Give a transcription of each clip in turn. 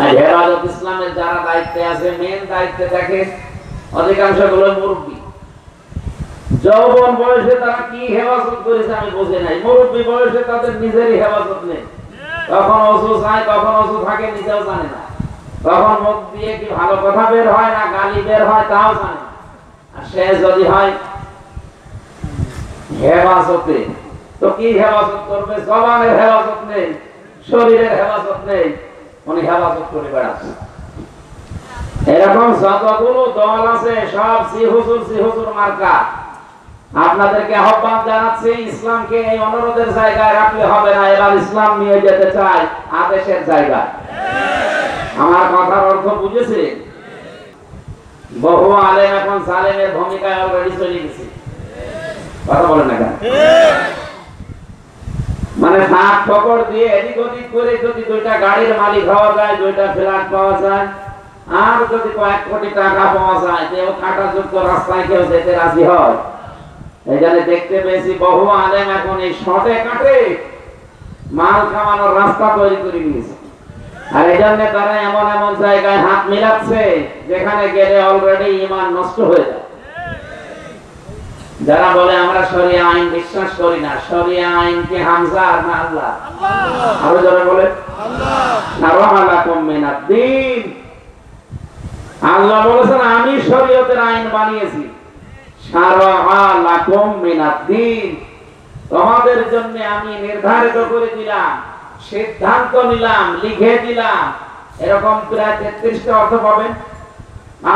আর হেফাজত ইসলামের যারা দায়িত্বে আছে, মেন দায়িত্বে থাকে অধিকাংশ গুলো মুরব্বী। যৌবন বয়সে তারা কি হেফাজত করেছে আমি বুঝি নাই। মুরব্বী বয়সে তাদের নিজেরই হেফাজত নেই। কখন অসু চায়, কখন অসু থাকে নিজেও জানে না। কখন মুখ দিয়ে কি ভালো কথা বের হয় না গালি বের হয় তাও জানে না। আর সে যদি হয় হেফাজতে, তো কি হেফাজত করবে? জবানের হেফাজত নেই, শরীরের হেফাজত নেই, উনি হেফাজত করে বেড়াচ্ছে। এরকম যতগুলো দল আছে সব সি হুজুর মার্কা। আপনাদেরকে আহ্বান জানাচ্ছি, ইসলামকে এই অনুরোধের জায়গায় রাখলে হবে না। এবার ইসলাম নিয়ে যেতে চাই আদেশের জায়গায়। আমার কথার অর্থ বুঝেছেন? বহু আলেম এখন সালেমের ভূমিকায় অলরেডি চলে গেছে। কথা বলেন না কেন? মানে ফাঁক ফকর দিয়ে এদিক ওদিক করে যদি দুইটা গাড়ির মালিক হওয়া যায়, দুইটা ফ্ল্যাট পাওয়া যায়, আর যদি কয়েক কোটি টাকা পাওয়া যায়, কেউ কাটাযুক্ত রাস্তায় কেউ যেতে রাজি হয়। এই জন্য দেখতে পেয়েছি বহু আলেম এখন এই শর্টে কাটে মাল কামানোর রাস্তা তৈরি করে নিয়েছে। আর এই জন্য তারা এমন এমন জায়গায় হাত মিলাচ্ছে যেখানে গেলে অলরেডি ঈমান নষ্ট হয়ে যায়। যারা বলে আমরা শরিয়া আইন বিশ্বাস করি না, শরিয়া আইন কি হামজা আর না আল্লাহ? আরো যারা বলে শারাআলাকুম মিনাদ-দ্বীন, আল্লাহ বলেছেন আমি শরীয়তের আইন বানিয়েছি। শারাআলাকুম মিনাদ-দ্বীন, তোমাদের জন্য আমি নির্ধারিত করে দিলাম, সিদ্ধান্ত নিলাম, লিখে দিলাম। এরকম প্রায় 33টা অর্থ পাবেন।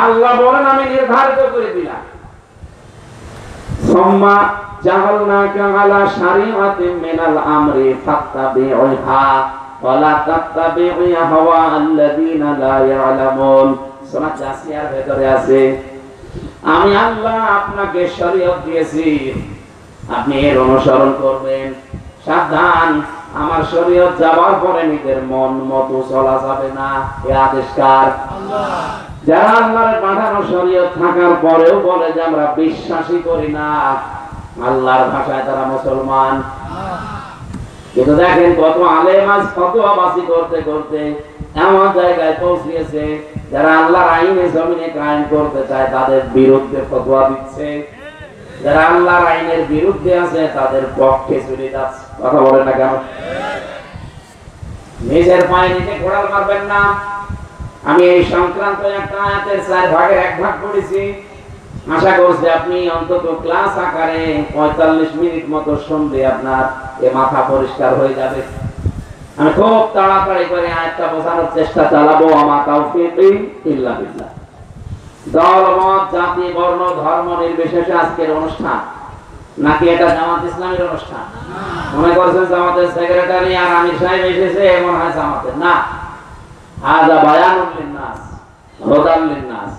আল্লাহ বলেন আমি নির্ধারিত করে দিলাম। সুম্মা জাআলনাকা আলা শারিআতিন মিনাল আমরি ফাত্তাবিউহা ওয়া লা তাত্তাবিউ হাওয়া আল্লাযীনা লা ইয়ালামুন। সূরা জাসিয়ার ভেতরে আছে আমি আল্লাহ আপনাকে শরীয়ত দিয়েছি, আপনি এর অনুসরণ করবেন। সাবধান, আমার শরীয়ত যাওয়ার পরে নিজের মন মতো চলা যাবে না। এই আদেশ কার? আল্লাহ। যারা আল্লাহর পাঠানো শরীয়ত থাকার পরেও বলে যে আমরা বিশ্বাসই করি না, আল্লাহর ভাষায় তারা মুসলমান। কিন্তু দেখেন কত আলেম আজ ফতোয়াবাজি করতে করতে এমন জায়গায় পৌঁছিয়েছে, যারা আল্লাহর আইনে জমিনে কায়েম করতে চায় তাদের বিরুদ্ধে ফতোয়া দিচ্ছে, যারা আল্লাহর আইনের বিরুদ্ধে আছে তাদের পক্ষে চলে যাচ্ছে। কথা বলেন না কেন? নিজের পায়ে নিজে ঘোড়াল মারবেন না। আমি এই সংক্রান্ত একটা আয়াতের 4 ভাগের 1 ভাগ পড়েছি। আশা করছি আপনি অন্তত ক্লাস আকারে 45 মিনিট মতো শুনলে আপনার এ মাথা পরিষ্কার হয়ে যাবে। আমি খুব তাড়াতাড়ি করে আয়াতটা বোঝানোর চেষ্টা চালাবো। আমা তাওফীকি ইল্লা বিল্লাহ। দল মত জাতি বর্ণ ধর্ম নির্বিশেষে আজকের অনুষ্ঠান, নাকি এটা জামাত ইসলামের অনুষ্ঠান? মনে করছেন জামাতের সেক্রেটারি আর আমির সাহেব এসেছে এমন হয় জামাতের? না, হাযা বায়ানুল লিন্নাস হুদাল লিন্নাস।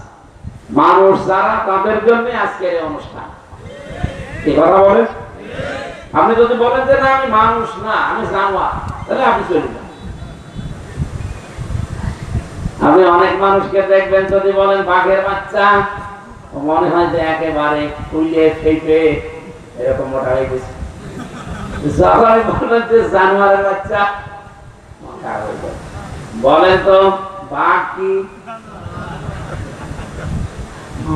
মানুষ যারা তাদের জন্য আজকের এই অনুষ্ঠান। কি কথা বলেন? আপনি যদি বলেন যে না আমি মানুষ না আমি জানোয়ার, তাহলে আপনি চলে যান। আপনি অনেক মানুষকে দেখবেন যদি বলেন বাঘের বাচ্চা, মনে হয় যে একেবারে ফুলে ফেপে এরকম মোটা হয়ে গেছে। সবাই বলেন যে জানোয়ারের বাচ্চা, মোটা হয়ে যায়। বলেন তো বাঘ কি?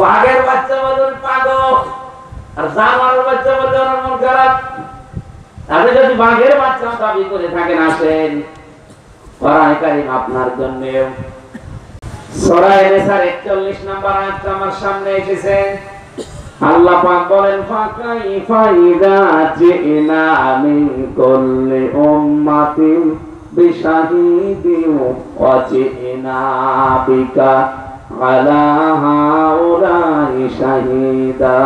বাঘের বাচ্চা বলেন পাগল, আর জানোয়ারের বাচ্চা বলেন মন খারাপ। আপনি যদি বাঘের বাচ্চা দাবি করে থাকেন, আসেন কোরআনে কারীম আপনার জন্য। সূরা নিসার 41 নম্বর আয়াতটা আমার সামনে এসেছে। আল্লাহ পাক বলেন ফাকাইফা ইযা জিনা মিন কুল্লি উম্মাতিন বিশাহিদিন ওয়া জিনা বিকা আলা হাউলাই শাহিদা।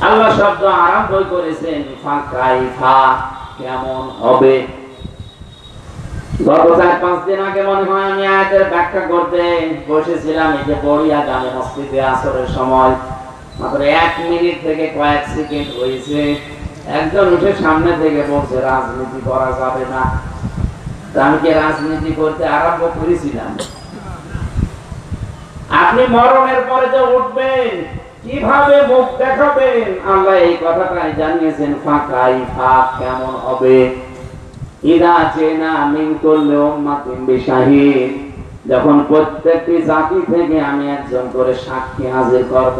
আল্লাহ শব্দ আরম্ভ করেছেন ফাকাইফা, কেমন হবে। গত 4-5 দিন আগে মনে হয় আমি আয়াতের ব্যাখ্যা করতে বসেছিলাম। এই যে বড়িয়া জামে মসজিদে আসরের সময় মাত্র 1 মিনিট থেকে কয়েক সেকেন্ড হয়েছে, একজন উঠে সামনে থেকে বলছে রাজনীতি করা যাবে না। আমি কি রাজনীতি করতে আরম্ভ করেছিলাম? আপনি মরণের পরে যে উঠবেন, কিভাবে মুখ দেখাবেন, আল্লাহ এই কথাটাই জানিয়েছেন ফাকাইফা, কেমন হবে। ইদা জিনা মিন কুল্লি উম্মাতিন বিশাহিদ, যখন প্রত্যেকটি জাতি থেকে আমি একজন করে সাক্ষী হাজির করব,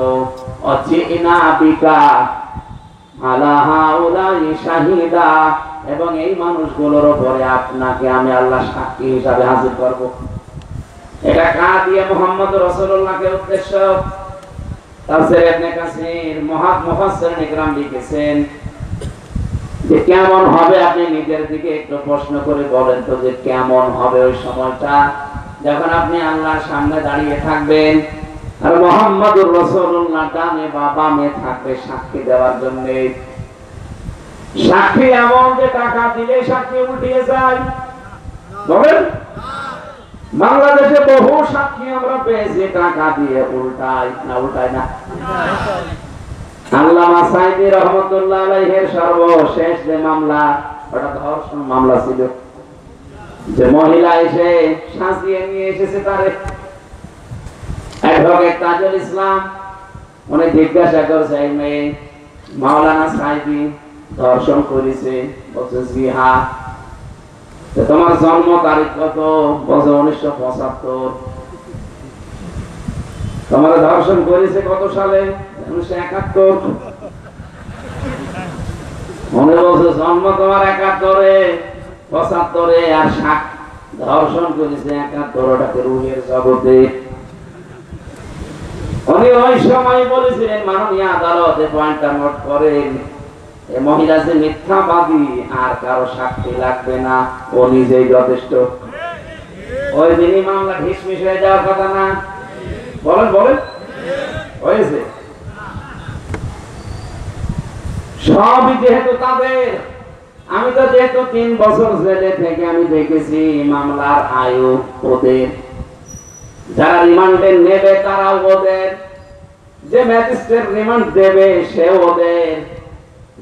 অজিনা বিকা আলা হাউলাই শাহিদা, এবং এই মানুষগুলোর উপরে আপনাকে আমি আল্লাহ সাক্ষী হিসাবে হাজির করব। এটা কার দিয়ে? মুহাম্মদ রাসূলুল্লাহকে উদ্দেশ্য। তাফসীর ইবনে কাসির মুফাসসিরিন ইকরাম লিখেছেন যে কেমন হবে, আপনি নিজের দিকে একটু প্রশ্ন করে বলেন তো যে কেমন হবে ওই সময়টা যখন আপনি আল্লাহর সামনে দাঁড়িয়ে থাকবেন আর মুহাম্মদুর রাসূলুল্লাহ ডানে বা বামে থাকবে সাক্ষী দেওয়ার জন্য। সাক্ষী এমন যে টাকা দিলে সাক্ষী উল্টিয়ে যায়, বলেন। বাংলাদেশে বহু সাক্ষী আমরা পেয়েছি টাকা দিয়ে উল্টাই না, উল্টাই না। আল্লামা সাইদি রহমাতুল্লাহ আলাইহির সর্বশেষ যে মামলা, ওটা ধর্ষণ মামলা ছিল, যে মহিলা এসে সাজিয়ে নিয়ে এসেছে তারে অ্যাডভোকেট তাজুল ইসলাম, উনি জিজ্ঞাসা করছে এই মেয়ে মাওলানা সাইদি ধর্ষণ করেছে? বলছে জি হ্যাঁ। তোমার জন্ম তারিখ কত? বছর 1975। তোমার ধর্ষণ করেছে কত সালে? 1971। মনে বলছে জন্ম তোমার 71-এ, 75-এ, আর ধর্ষণ করেছে 71, ওটাকে রুহের জগতে। উনি ওই সময় বলেছিলেন, মাননীয় আদালত পয়েন্টটা নোট করেন, এই মহিলা যে মিথ্যাবাদী, আর কারো সাক্ষী লাগবে না, ও নিজেই যথেষ্ট। ওই দিনই মামলা ঢিসমিস হয়ে যাওয়ার কথা না? বলেন বলেন, হয়েছে। সবই যেহেতু তাদের, আমি তো যেহেতু 3 বছর জেলে থেকে আমি দেখেছি মামলার আয়ু ওদের, যারা রিমান্ডে নেবে তারাও ওদের, যে ম্যাজিস্ট্রেট রিমান্ড দেবে সে ওদের,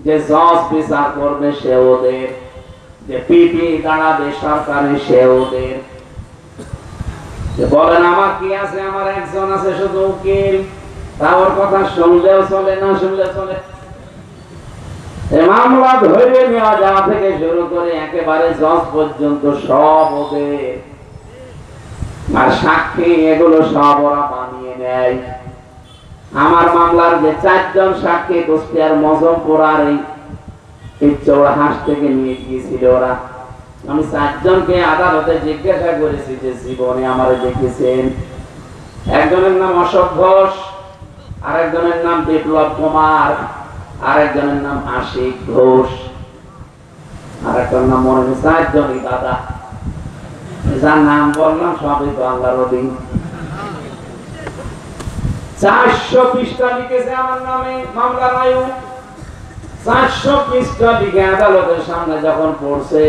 যে জজ বিচার করবে সে ওদের, যে পিপি দাঁড়াবে সরকারে সে ওদের। বলেন আমার কি আছে? আমার একজন আছে শুধু উকিল, তা ওর কথা শুনলেও চলে, না শুনলেও চলে। মামলা ধরে নেওয়া যাওয়া থেকে শুরু করে একেবারে জজ পর্যন্ত সব ওদের, আর সাক্ষী এগুলো সব ওরা বানিয়ে নেয়। আমার মামলার যে 4 জন সাক্ষী কুষ্টিয়ার মজমপুর আর এই চৌরাহাট থেকে নিয়ে গিয়েছিল ওরা, আমি 4 জনকে আদালতে জিজ্ঞাসা করেছি যে জীবনে আমার দেখেছেন? একজনের নাম অশোক ঘোষ, আরেকজনের নাম বিপ্লব কুমার, আরেকজনের নাম আশিক ঘোষ, আরেকটার নাম মনে নেই। 4 জনই দাদা, যার নাম বললাম সবই তো আল্লাহর অধীন। 400 পৃষ্ঠা লিখেছে আমার নামে মামলার আয়ু। 400 পৃষ্ঠা লিখে আদালতের সামনে যখন পড়ছে,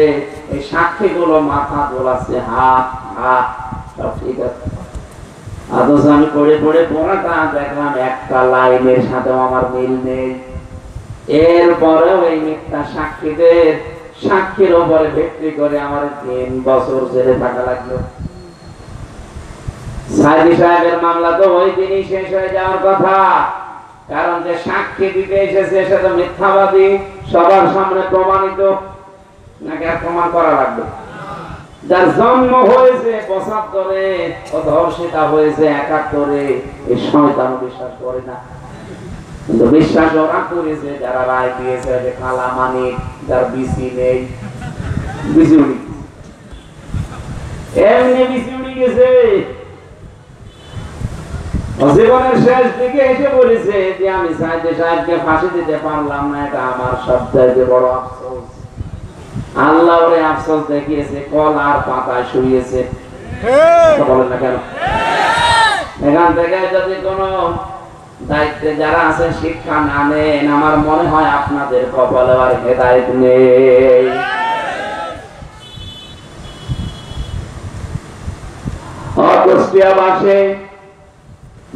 এই সাক্ষীগুলো মাথা দোলাচ্ছে, হা হা, সব ঠিক আছে। অথচ আমি পড়ে পড়ে পড়াটা দেখলাম একটা লাইনের সাথেও আমার মিল নেই। এরপরেও এই মিথ্যা সাক্ষীদের সাক্ষীর উপরে ভিত্তি করে আমার 3 বছর জেলে থাকা লাগলো। সাইদি সাহেবের মামলা তো ওই দিনই শেষ হয়ে যাওয়ার কথা, কারণ যে সাক্ষী দিতে এসেছে সে তো মিথ্যাবাদী, সবার সামনে প্রমাণিত, নাকি আর প্রমাণ করা লাগবে? যার জন্ম হয়েছে 75-এ, ও ধর্ষিতা হয়েছে 71-এ, এই শয়তান বিশ্বাস করে না। কিন্তু বিশ্বাস ওরা করেছে যারা রায় দিয়েছে, যে কালা মানিক, যার বিসি নেই, বিসি উড়ি এমনি বিসি উড়ি গেছে। জীবনের শেষ দিকে এসে বলেছে যে আমি সাইদি সাহেবকে ফাঁসি দিতে পারলাম না, এটা আমার সবচেয়ে বড় আফসোস। আল্লাহ ওরে আফসোস দেখিয়েছে, কলার পাতায় শুয়েছে। বলেন না কেন? এখান থেকে যদি কোন দায়িত্বে যারা আছে শিক্ষা না নেন, আমার মনে হয় আপনাদের কপালে আর হেদায়েত নেই। কুষ্টিয়াবাসী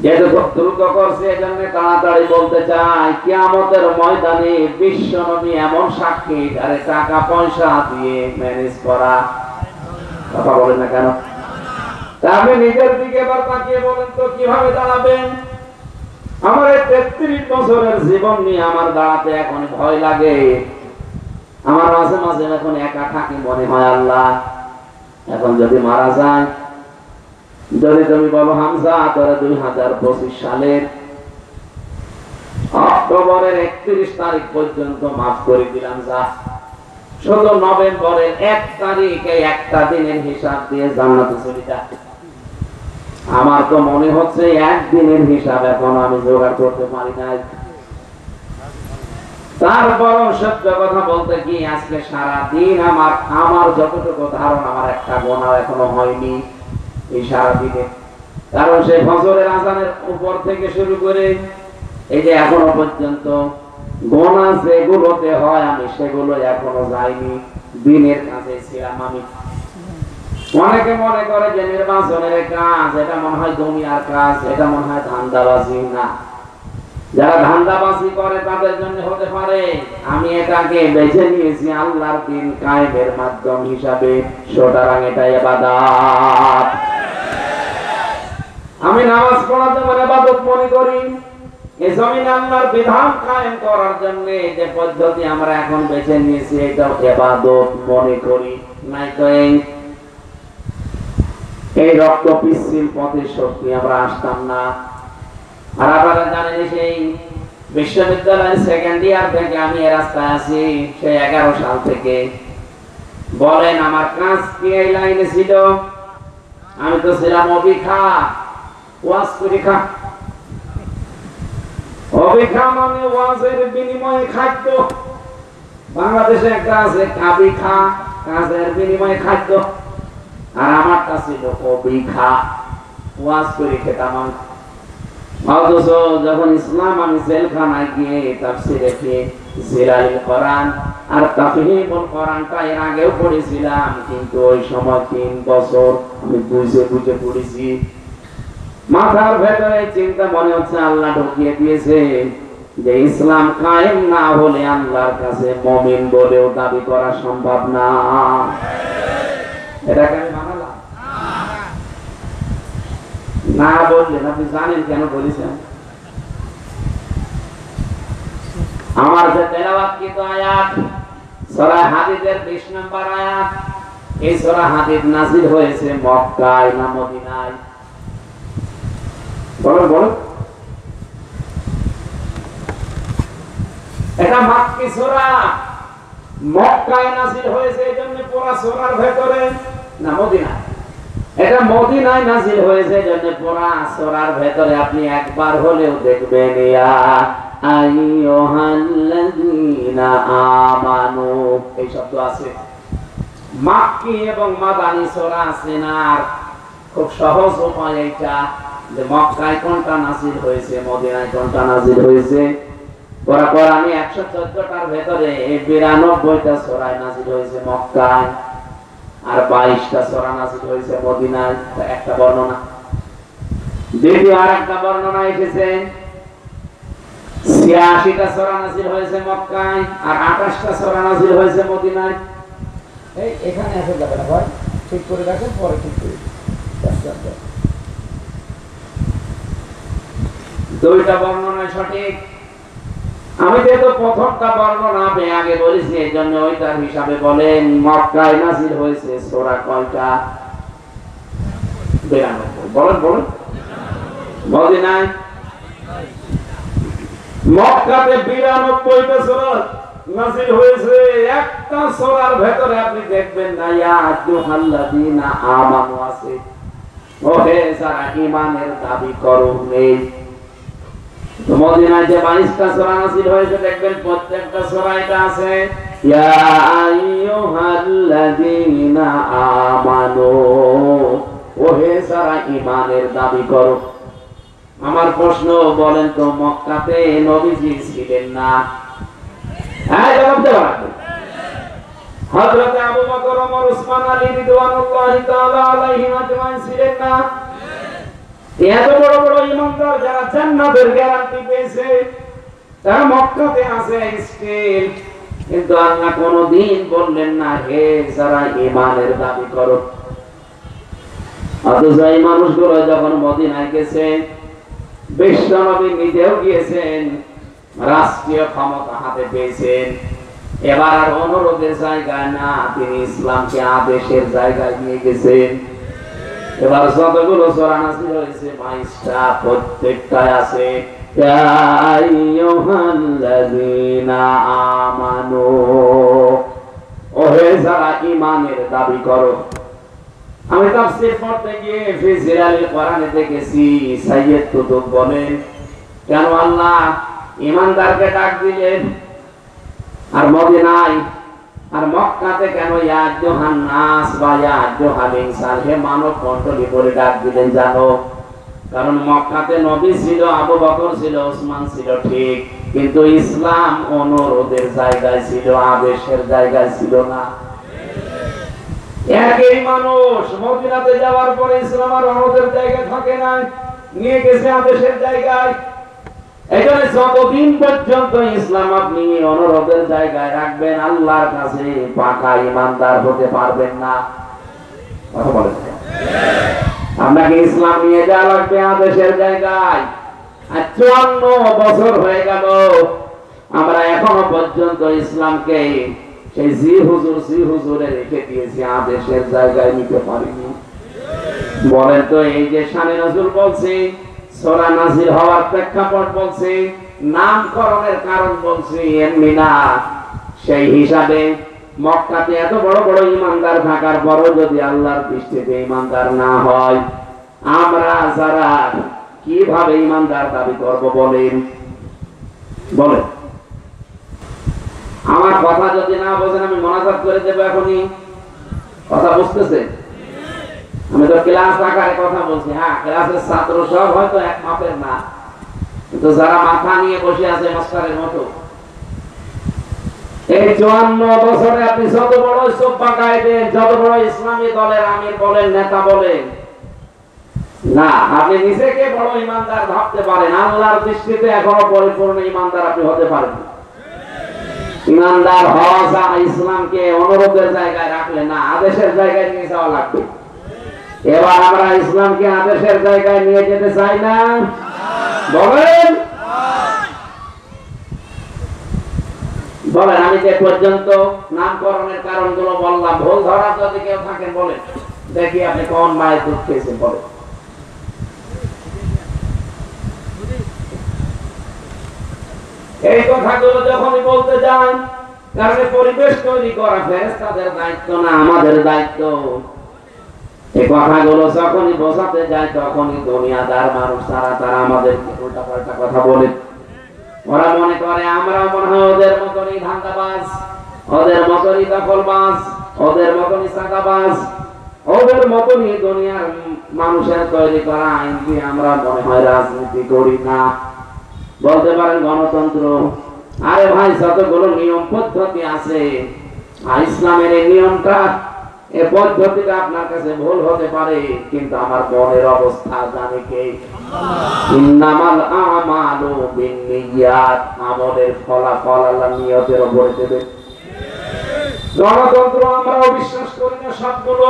যেহেতু দ্রুত করছে, এজন্য তাড়াতাড়ি বলতে চাই, কিয়ামতের ময়দানে বিশ্ব নবী এমন সাক্ষী আরে টাকা পয়সা দিয়ে ম্যানেজ করা। কথা বলেন না কেন? আপনি নিজের দিকে এবার তাকিয়ে বলেন তো কিভাবে দাঁড়াবেন? আমার 33 বছরের জীবন নিয়ে আমার দাঁড়াতে এখন ভয় লাগে। আমার মাঝে মাঝে এখন একা থাকি, মনে হয় আল্লাহ এখন যদি মারা যায়, যদি তুমি বলো হামজা তোরা 2025 সালের অক্টোবরের 31 তারিখ পর্যন্ত মাফ করে দিলাম, যা শুধু নভেম্বরের 1 তারিখে একটা দিনের হিসাব দিয়ে জান্নাতে চলে যা। আমার তো মনে হচ্ছে একদিনের হিসাব এখন আমি জোগাড় করতে পারি নাই। তারপর সত্য কথা বলতে কি আজকে সারাদিন আমার যতটুকু ধারণা, আমার একটা গোনা এখনো হয়নি এই সারাদিনে। কারণ সেই ফজরের আজানের উপর থেকে শুরু করে এই যে এখনো পর্যন্ত গোনা যেগুলোতে হয় আমি সেগুলো এখনো যাইনি। দিনের কাছে ছিলাম আমি। অনেকে মনে করে যে নির্বাচনের কাজ এটা মনে হয় দুনিয়ার কাজ, এটা মনে হয় ধান্দাবাজি। না, যারা ধান্দাবাজি করে তাদের জন্য হতে পারে, আমি এটাকে বেছে নিয়েছি আল্লাহর দিন কায়েমের মাধ্যম হিসাবে, সুতরাং এটা ইবাদত। আমি নামাজ পড়া যেমন ইবাদত মনে করি, এই জমিনে আল্লাহর বিধান কায়েম করার জন্য যে পদ্ধতি আমরা এখন বেছে নিয়েছি এটাও ইবাদত মনে করি। নাই তো এই রক্ত পিচ্ছিল পথে সত্যি আমরা আসতাম না। আর আপনারা জানেন সেই বিশ্ববিদ্যালয়ের সেকেন্ড ইয়ার থেকে আমি এই রাস্তায় আছি, সেই 11 সাল থেকে। বলেন আমার কাজ কি এই লাইনে ছিল? আমি তো ছিলাম অভিখা, ওয়াজ পরীক্ষা। অভিখা মানে ওয়াজের বিনিময়ে খাদ্য। বাংলাদেশে একটা আছে কাবিখা, কাজের বিনিময়ে খাদ্য। আর আমারটা ছিল অভিখা, ওয়াজ করে খেতাম। অথচ যখন ইসলাম আমি জেলখানায় গিয়ে তাফসীরে জিলালিল কোরআন আর তাফহিমুল কোরআনটা এর আগেও পড়েছিলাম, কিন্তু ওই সময় 3 বছর আমি বুঝে পড়েছি। মাথার ভেতরে চিন্তা মনে হচ্ছে আল্লাহ ঢুকিয়ে দিয়েছে যে ইসলাম কায়েম না হলে আল্লাহর কাছে মুমিন বলেও দাবি করা সম্ভব না। এটাকে আমি মানালাম না বললেন আপনি জানেন কেন বলেছেন? আমার যে তেলাওয়াতকৃত আয়াত সূরা হাদীদের 20 নম্বর আয়াত, এই সূরা হাদীদ নাযিল হয়েছে মক্কায় না মদিনায়? বলো এটা মাক্কি সূরা, মক্কায় নাযিল হয়েছে এজন্য পুরো সূরার ভেতরে, না মদিনায়? এটা মদিনায় নাযিল হয়েছে এজন্য পুরো সূরার ভেতরে। আপনি একবার হলেও দেখবেন ইয়া আইয়ুহাল্লাযীনা আমানু এই শব্দ আছে। মাক্কি এবং মাদানী সূরা চেনার খুব সহজ উপায় এটা, যে মক্কায় কোনটা নাযিল হয়েছে, মদিনায় কোনটা নাযিল হয়েছে। কোরআনে 114টার ভেতরে 92টা সূরা নাযিল হয়েছে মক্কায়, আর 22টা সূরা নাযিল হয়েছে মদিনায়। একটা বর্ণনা। দ্বিতীয় আরেকটা বর্ণনা এসেছে 86টা সূরা নাযিল হয়েছে মক্কায়, আর 28টা সূরা নাযিল হয়েছে মদিনায়। এই এখানে আছে ব্যাপারটা ভাই, ঠিক করে রাখেন, পরে ঠিক করে দুইটা বর্ণনা সঠিক। আমি যেহেতু প্রথমটা বর্ণনা আমি আগে বলেছি এই জন্য ওইটার হিসাবে বলেন মক্কায় নাযিল হয়েছে সূরা কয়টা? 92। বলেন মদিনায়? মক্কাতে 92টা সূরা নাযিল হয়েছে। একটা সূরার ভেতরে আপনি দেখবেন না ইয়া আইয়ুহাল্লাযীনা আমানু আছে, ওহে যারা ঈমানের দাবি করো নেই। মদিনায় যে 22টা সূরা নাযিল হয়েছে দেখবেন প্রত্যেকটা সূরা এটা আছে ইয়া আইয়ুহাল্লাযীনা আমানু, ওহে যারা ঈমানের দাবি করো। আমার প্রশ্ন, বলেন তো মক্কাতে নবীজি ছিলেন না? হ্যাঁ, জবাব দেওয়া লাগবে। হযরত আবু বকর, ওমর, উসমান, আলী রিদওয়ানুল্লাহি তাআলা আলাইহিম আজমাইন ছিলেন না? এত বড় বড় ইমানদার যারা জান্নাতের গ্যারান্টি পেয়েছে তারা মক্কাতে আছে স্টিল, কিন্তু আল্লাহ কোনদিন বললেন না হে যারা ঈমানের দাবি করো। অথচ এই মানুষগুলো যখন মদিনায় গেছে, বিশ্বনবী নিজেও গিয়েছেন, রাষ্ট্রীয় ক্ষমতা হাতে পেয়েছেন, এবার আর অনুরোধের জায়গায় না, তিনি ইসলামকে আদেশের জায়গায় নিয়ে গেছেন। এবার যতগুলো সূরা নাযিল হয়েছে 22টা, প্রত্যেকটায় আছে ইয়া আইয়ুহাল্লাযীনা আমানু, ওহে যারা ঈমানের দাবি করো। আমি তাফসীর পড়তে গিয়ে ফি জিলালিল কোরআনে দেখেছি সাইয়্যিদ কুতুব বলেন, কেন আল্লাহ ঈমানদারকে ডাক দিলেন আর মদিনায় আর মক্কাতে কেন ইয়া আইয়ুহান নাস বা ইয়া আইয়ুহাল ইনসান, হে মানব মণ্ডলী বলে ডাক দিলেন জানো? কারণ মক্কাতে নবী ছিল, আবু বকর ছিল, ওসমান ছিল ঠিক, কিন্তু ইসলাম অনুরোধের জায়গায় ছিল, আদেশের জায়গায় ছিল না। একই মানুষ মদিনাতে যাওয়ার পরে ইসলাম আর অনুরোধের জায়গায় থাকে না, নিয়ে গেছে আদেশের জায়গায়। এখানে যতদিন পর্যন্ত ইসলাম আপনি অনুরোধের জায়গায় রাখবেন, আল্লাহর কাছে পাকা ঈমানদার হতে পারবেন না। কথা বলেন, আপনাকে ইসলাম নিয়ে যাওয়া লাগবে আদেশের জায়গায়। আর 54 বছর হয়ে গেল, আমরা এখনো পর্যন্ত ইসলামকে সেই জি হুজুরে রেখে দিয়েছি, আদেশের জায়গায় নিতে পারিনি। বলেন তো, এই যে শানে নজরুল বলছি, সূরা নাযিল হওয়ার প্রেক্ষাপট বলছি, নামকরণের কারণ বলছি, এমনি না। সেই হিসাবে মক্কাতে এত বড় বড় ঈমানদার থাকার পরও যদি আল্লাহর দৃষ্টিতে ঈমানদার না হয়, আমরা যারা কিভাবে ঈমানদার দাবি করব বলেন? বলেন, আমার কথা যদি না বোঝেন আমি মোনাজাত করে দেব এখনই। কথা বুঝতেছে? আমি তো ক্লাস আকারে কথা বলছি। হ্যাঁ, ক্লাসের ছাত্র সব হয়তো এক মাপের না, কিন্তু যারা মাথা নিয়ে বসে আছে মাস্টারের মতো, এই 54 বছরে আপনি যত বড় সোব্বা কায়েদের, যত বড় ইসলামী দলের আমির বলেন, নেতা বলেন না, আপনি নিজেকে বড় ঈমানদার ভাবতে পারেন, আল্লাহর দৃষ্টিতে এখনো পরিপূর্ণ ঈমানদার আপনি হতে পারেন। ঈমানদার হওয়া যায় ইসলামকে অনুরোধের জায়গায় রাখলে না, আদেশের জায়গায় নিয়ে যাওয়া লাগবে। এবার আমরা ইসলামকে আদেশের জায়গায় নিয়ে যেতে চাই না, বলেন? বলেন, আমি যে পর্যন্ত নামকরণের কারণগুলো বললাম, ভুল ধরার যদি কেউ থাকেন বলেন, দেখি আপনি কোন মায়ের দুধ খেয়েছেন বলেন। এই কথাগুলো যখনই বলতে যান, কারণ পরিবেশ তৈরি করা ফেরেশতাদের দায়িত্ব না, আমাদের দায়িত্ব। এই কথাগুলো যখনই বোঝাতে যায়, তখনই দুনিয়াদার মানুষ তারা আমাদেরকে উল্টাপাল্টা কথা বলে। ওরা মনে করে আমরা মনে হয় ওদের মতনই ধান্দাবাজ, ওদের মতনই দখলবাজ, ওদের মতনই চাঁদাবাজ, ওদের মতনই দুনিয়ার মানুষের তৈরি করা আইন দিয়ে আমরা মনে হয় রাজনীতি করি না। বলতে পারেন গণতন্ত্র। আরে ভাই, যতগুলো নিয়ম পদ্ধতি আছে, ইসলামের এই নিয়মটা, এই পদ্ধতিটা আপনার কাছে ভুল হতে পারে, কিন্তু আমার মনের অবস্থা জানে কে? ইন্নামাল আমালু বিন্নিয়াত, আমলের ফলাফল আল্লাহ নিয়তের উপরে দেবে। গণতন্ত্র আমরাও বিশ্বাস করি না সবগুলো,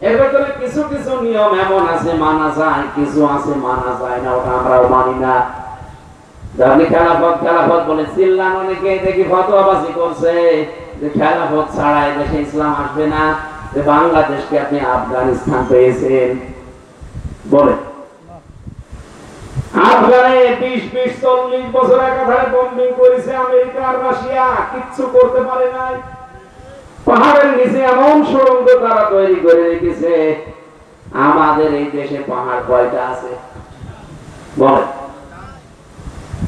এর ভেতরে কিছু কিছু নিয়ম এমন আছে মানা যায়, কিছু আছে মানা যায় না, ওটা আমরাও মানি না। আপনি খেলাফত বলে চিল্লান, অনেকে দেখি ফতোয়াবাজি করছে যে খেলাফত ছাড়া দেশে ইসলাম আসবে না, যে বাংলাদেশকে আপনি আফগানিস্তান পেয়েছেন। বলে আফগানে 20-40 বছর একাধারে বম্বিং করেছে আমেরিকা আর রাশিয়া, কিচ্ছু করতে পারে নাই। পাহাড়ের নিচে এমন সুড়ঙ্গ তারা তৈরি করে রেখেছে। আমাদের এই দেশে পাহাড় কয়টা আছে বলে?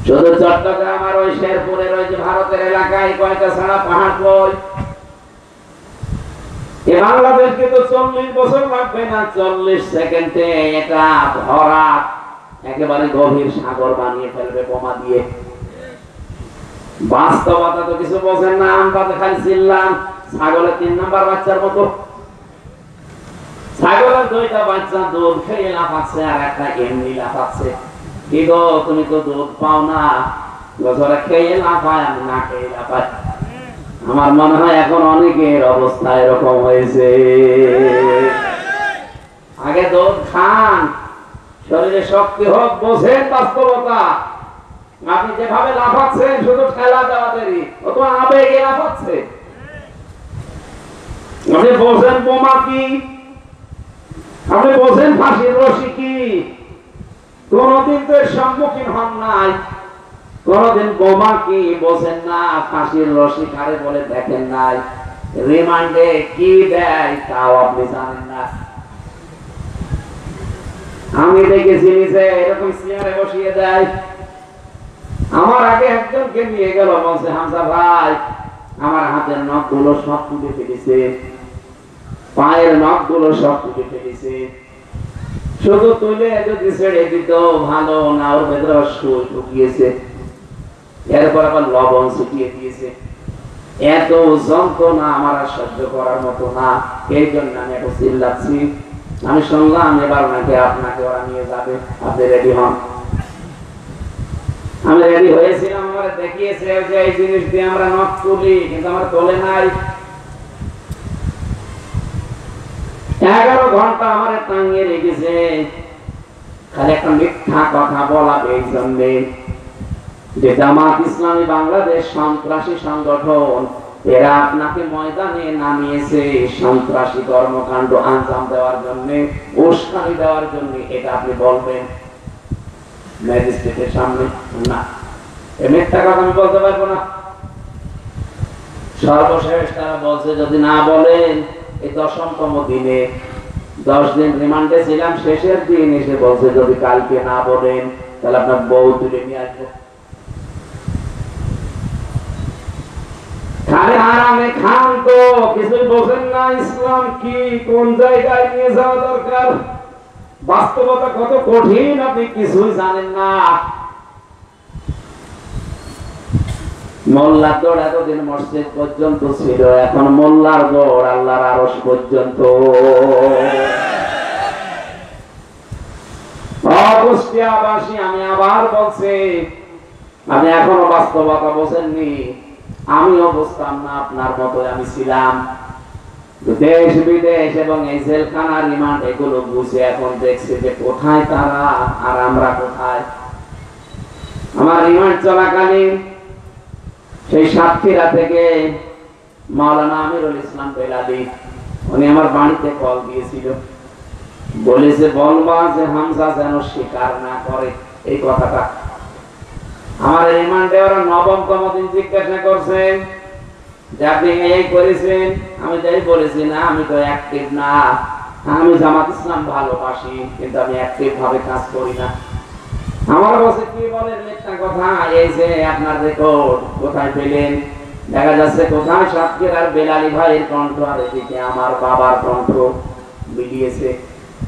শুধু চট্টগ্রাম আর ওই শেরপুরের ওই যে ভারতের এলাকায় কয়টা ছাড়া পাহাড় কই? বাংলাদেশকে তো 40 বছর লাগবে না, 40 সেকেন্ডে এটা ভরা একেবারে গভীর সাগর বানিয়ে ফেলবে বোমা দিয়ে। বাস্তবতা তো কিছু বোঝেন না, আমরা তো খালি চিল্লাম। ছাগলের 3 নাম্বার বাচ্চার মতো, ছাগলের 2টা বাচ্চা দুধ খেয়ে লাফাচ্ছে আর একটা এমনি লাফাচ্ছে। কি গো, তুমি তো দুধ পাও না, গোছরা খেয়ে লাফায় আমি না খেয়ে লাফায়। আমার মনে হয় এখন অনেকের অবস্থা এরকম হয়েছে। আগে দুধ খান, শরীরে শক্তি হোক, বোঝেন বাস্তবতা। আপনি যেভাবে লাফাচ্ছেন শুধু ঠেলা দেওয়াদেরই, ও তো আবেগে লাফাচ্ছে। আপনি বোঝেন বোমা কি, আপনি বোঝেন ফাঁসির রশি কি? কোনদিন তো এর সম্মুখীন হন নাই, কোনদিন বোমা কি বোঝেন না, ফাঁসির রশি কারে বলে দেখেন নাই, রিমান্ডে কি দেয় তাও আপনি জানেন না। আমি দেখেছি নিচে এরকম চেয়ারে বসিয়ে দেয়। আমার আগে একজনকে নিয়ে গেল, বলছে হামজা ভাই আমার হাতের নখগুলো সব টুটে ফেলেছে, পায়ের নখগুলো সব টুটে ফেলেছে, শুধু তুলে যদি ছেড়ে দিত ভালো না, ওর ভেতরে সুই ঢুকিয়েছে, এরপর আবার লবণ ছিটিয়ে দিয়েছে। এত যন্ত্রণা আমার আর সহ্য করার মতো না, এই জন্য আমি এখন চিল্লাচ্ছি। আমি শুনলাম এবার নাকি আপনাকে ওরা নিয়ে যাবে, আপনি রেডি হন। আমি রেডি হয়েছিলাম, আমার দেখিয়েছে যে এই জিনিস দিয়ে আমরা নখ তুলি, কিন্তু আমার তোলে নাই। 11 ঘন্টা আমার টাঙিয়ে রেখেছে, খালি একটা মিথ্যা কথা বলাবে এই জন্যে যে জামাত ইসলামী বাংলাদেশ সন্ত্রাসী সংগঠন, এরা আপনাকে ময়দানে নামিয়েছে সন্ত্রাসী কর্মকাণ্ড আঞ্জাম দেওয়ার জন্য, উস্কানি দেওয়ার জন্য। এটা আপনি বলবেন ম্যাজিস্ট্রেটের সামনে? না, এই মিথ্যা কথা আমি বলতে পারবো না। সর্বশেষ তারা বলছে যদি না বলেন, এই 10তম দিনে 10 দিন রিমান্ডে ছিলাম, শেষের দিন এসে বলছে যদি কালকে না বলেন তাহলে আপনার বউ তুলে নিয়ে আসবো। খালি আরামে খান তো, কিছুই বোঝেন না ইসলাম কি, কোন জায়গায় নিয়ে যাওয়া দরকার, বাস্তবতা কত কঠিন আপনি কিছুই জানেন না। মোল্লার দৌড় এতদিন মসজিদ পর্যন্ত ছিল, এখন মোল্লার দৌড় আল্লাহর আরশ পর্যন্ত। কুষ্টিয়াবাসী আমি আবার বলছি, আপনি এখনো বাস্তবতা বোঝেননি। আমিও বুঝতাম না, আপনার মতো আমি ছিলাম। দেশ বিদেশ এবং এই জেলখানা রিমান্ড এগুলো বুঝে এখন দেখছি যে কোথায় তারা আর আমরা কোথায়। আমার রিমান্ড চলাকালীন সেই সাতক্ষীরা থেকে মাওলানা আমিরুল ইসলাম বেলালি, উনি আমার বাড়িতে কল দিয়েছিল, বলেছে বলবা যে হামজা যেন স্বীকার না করে এই কথাটা। আমার রিমান্ডে ওরা 9তম দিন জিজ্ঞাসা করছে যে আপনি এই করেছেন, আমি তাই বলেছি না আমি তো অ্যাক্টিভ না, আমি জামাত ইসলাম ভালোবাসি কিন্তু আমি অ্যাক্টিভ ভাবে কাজ করি না। আমার বসে কি বলেন মিথ্যা কথা, এই যে আপনার রেকর্ড কোথায় পেলেন? দেখা যাচ্ছে কোথায় সাতক্ষীরার বেলালি ভাইয়ের কণ্ঠ আর এদিকে আমার বাবার কণ্ঠ মিলিয়েছে।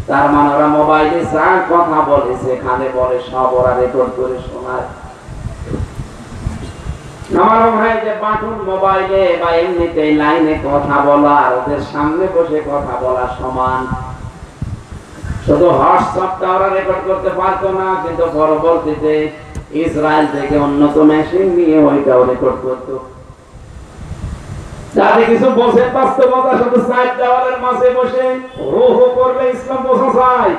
তার মানে ওরা মোবাইলে যা কথা বলেছে খানে বলে সব ওরা রেকর্ড করে শোনায়। আমার মনে হয় যে বাটন মোবাইলে বা এমনিতে লাইনে কথা বলা আর ওদের সামনে বসে কথা বলা সমান। শুধু হোয়াটসঅ্যাপটা ওরা রেকর্ড করতে পারতো না, কিন্তু পরবর্তীতে ইসরায়েল থেকে উন্নত মেশিন নিয়ে ওইটাও রেকর্ড করতো। যাতে কিছু বোঝে বাস্তবতা, শুধু সাইড দেওয়ালের মাঝে বসে হো হো করলে ইসলাম বোঝা যায়।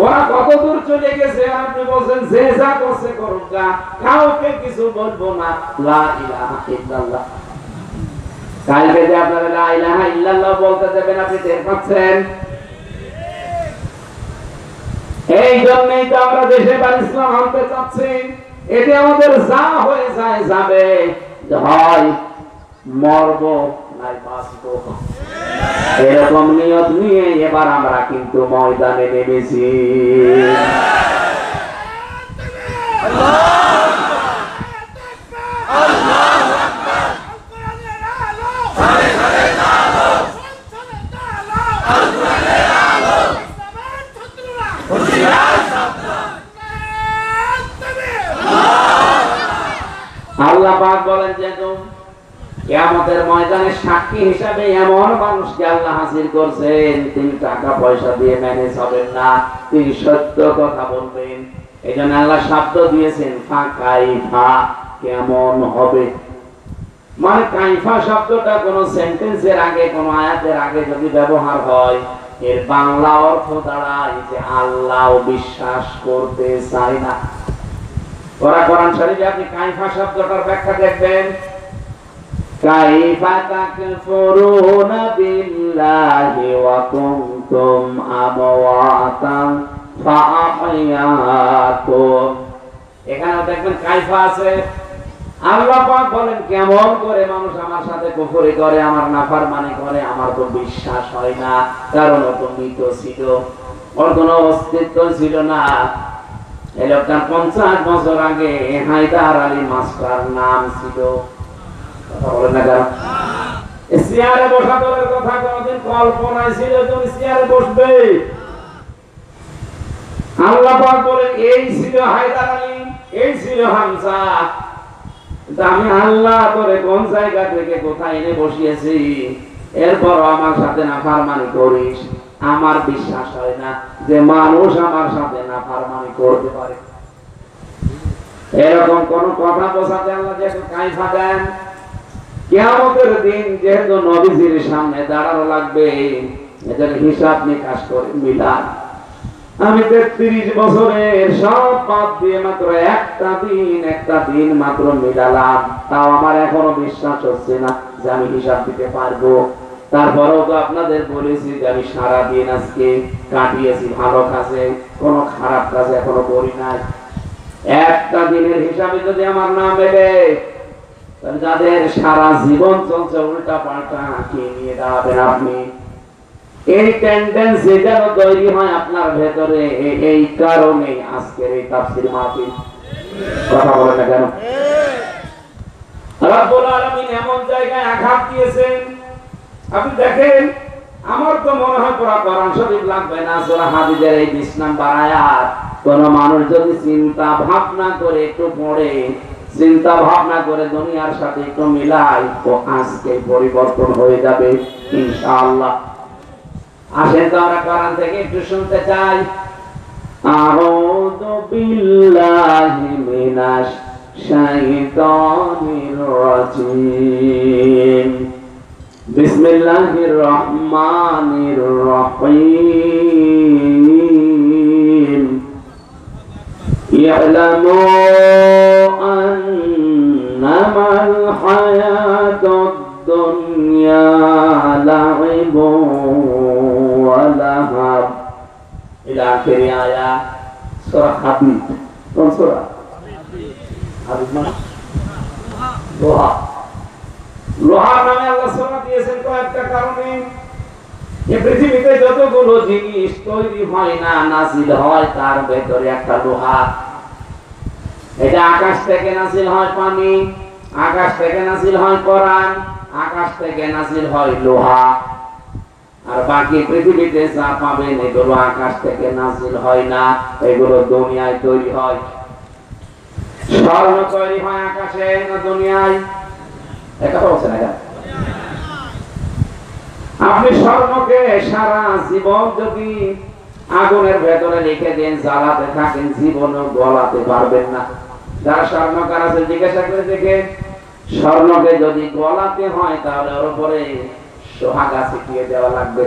ওরা কত দূর চলে গেছে, আপনি বলছেন যে যা করছে করুক গা, কাউকে কিছু বলবো না, লা ইলাহা ইল্লাল্লাহ। কালকে যে আপনারা লা ইলাহা ইল্লাল্লাহ বলতে দেবেন, আপনি টের পাচ্ছেন? এই জন্যই তো আমরা দেশে বার ইসলাম আনতে চাচ্ছি। এতে আমাদের যা হয়ে যায় যাবে, হয় মরবো নাই বাঁচবো, এরকম নিয়ত নিয়ে এবার আমরা কিন্তু ময়দানে নেমেছি। আল্লাহ পাক বলেন যে কিয়ামতের ময়দানে সাক্ষী হিসাবে এমন মানুষকে আল্লাহ হাজির করছেন, তিনি টাকা পয়সা দিয়ে ম্যানেজ হবেন না, তিনি সত্য কথা বলবেন। এই জন্য আল্লাহ শব্দ দিয়েছেন ফাকাইফা, কেমন হবে। মানে কাইফা শব্দটা কোন সেন্টেন্সের আগে, কোন আয়াতের আগে যদি ব্যবহার হয়, এর বাংলা অর্থ দাঁড়ায় যে আল্লাহ বিশ্বাস করতে চায় না। ওরা কোরআন শরীফে আপনি কাইফা শব্দটার ব্যাখ্যা দেখবেন, কাইফা তাকফুরুনা বিল্লাহি ওয়া কুনতুম আমওয়াতান ফাআহইয়াকুম। এখানে দেখবেন কাইফা আছে। আল্লাহ পাক বলেন কেমন করে মানুষ আমার সাথে কুফরি করে, আমার নাফরমানি করে, আমার তো বিশ্বাস হয় না, কারণ ও তো মৃত ছিল, ওর কোনো অস্তিত্ব ছিল না। এই লোকটার 50 বছর আগে হায়দার আলী মাস্টার নাম ছিল। কথা বলেন না কেন? চেয়ারে বসা দলের কথা কোনদিন কল্পনায় ছিল তুমি চেয়ারে বসবে? আল্লাহ পাক বলেন এই ছিল হায়দার আলী, এই ছিল হামজা। আমি আল্লাহ তোরে কোন জায়গা থেকে কোথায় এনে বসিয়েছি, এরপর আমার সাথে নাফরমানি করিস। আমার বিশ্বাস হয় না যে মানুষ আমার সাথে নাফরমানি করতে পারে। এরকম কোন কথা বোঝাতে আল্লাহ যে কাইফা দেন। কিয়ামতের দিন যেহেতু নবীজির সামনে দাঁড়ানো লাগবে, এদের হিসাব নিকাশ করে মিলান। আমি 33 বছরের সব পাপ দিয়ে মাত্র একটা দিন মাত্র মিলালাম, তাও আমার এখনো বিশ্বাস হচ্ছে না যে আমি হিসাব দিতে পারবো। তারপরেও তো আপনাদের বলেছি যে আমি সারাদিন আজকে কাটিয়েছি ভালো কাজে, কোনো খারাপ কাজে এখনো করি নাই। একটা দিনের হিসাবে যদি আমার না মেলে, যাদের সারা জীবন চলছে উল্টা পাল্টা, কি নিয়ে দাঁড়াবেন আপনি? এই টেন্ডেন্সি যেন তৈরি হয় আপনার ভেতরে, এই কারণে আজকের এই তাফসীর মাহফিল। কথা বলেন না কেন? রব্বুল আলামিন এমন জায়গায় আঘাত দিয়েছেন, আপনি দেখেন। আমার তো মনে হয় পুরো কোরআন শরীফ লাগবে না, সূরা হাদীদের এই 20 নাম্বার আয়াত কোন মানুষ যদি চিন্তা ভাবনা করে একটু পড়ে, চিন্তা ভাবনা করে দুনিয়ার সাথে একটু মিলায়, তো আজকে পরিবর্তন হয়ে যাবে ইনশাআল্লাহ। আসেন তো আমরা কোরআন থেকে একটু শুনতে চাই। আউযু বিল্লাহি মিনাশ শাইতানির রাজীম। বিসমিল্লাহির রহমানির রহিম। ইয়ালামু আন্নামাল হায়াতুদ দুনিয়া লাইবুন ওয়া লাহব ইলা আখিরি আয়াত। সূরা হাদীদ। কোন সূরা? হাদীদ মানে লোহা। লোহার নামে আল্লাহ সূরা দিয়েছেন কয়েকটা কারণে। এই পৃথিবীতে যতগুলো জিনিস তৈরি হয় না, নাজিল হয়, তার ভেতরে একটা লোহা। এটা আকাশ থেকে নাজিল হয় পানি, আকাশ থেকে নাজিল হয় কোরআন, আকাশ থেকে নাজিল হয় লোহা। আর বাকি পৃথিবীতে যা পাবেন এগুলো আকাশ থেকে নাজিল হয় না, এগুলো দুনিয়ায় তৈরি হয়। স্বর্ণ তৈরি হয় আকাশে না দুনিয়ায়? এটা বলছেন না? আপনি স্বর্ণকে সারা জীবন যদি আগুনের ভেতরে রেখে দেন, জ্বালাতে থাকেন, জীবনেও গলাতে পারবেন না। যারা স্বর্ণকার আছে জিজ্ঞাসা করে দেখে, স্বর্ণকে যদি গলাতে হয় তাহলে ওর উপরে সোহাগা ছিটিয়ে দেওয়া লাগবে।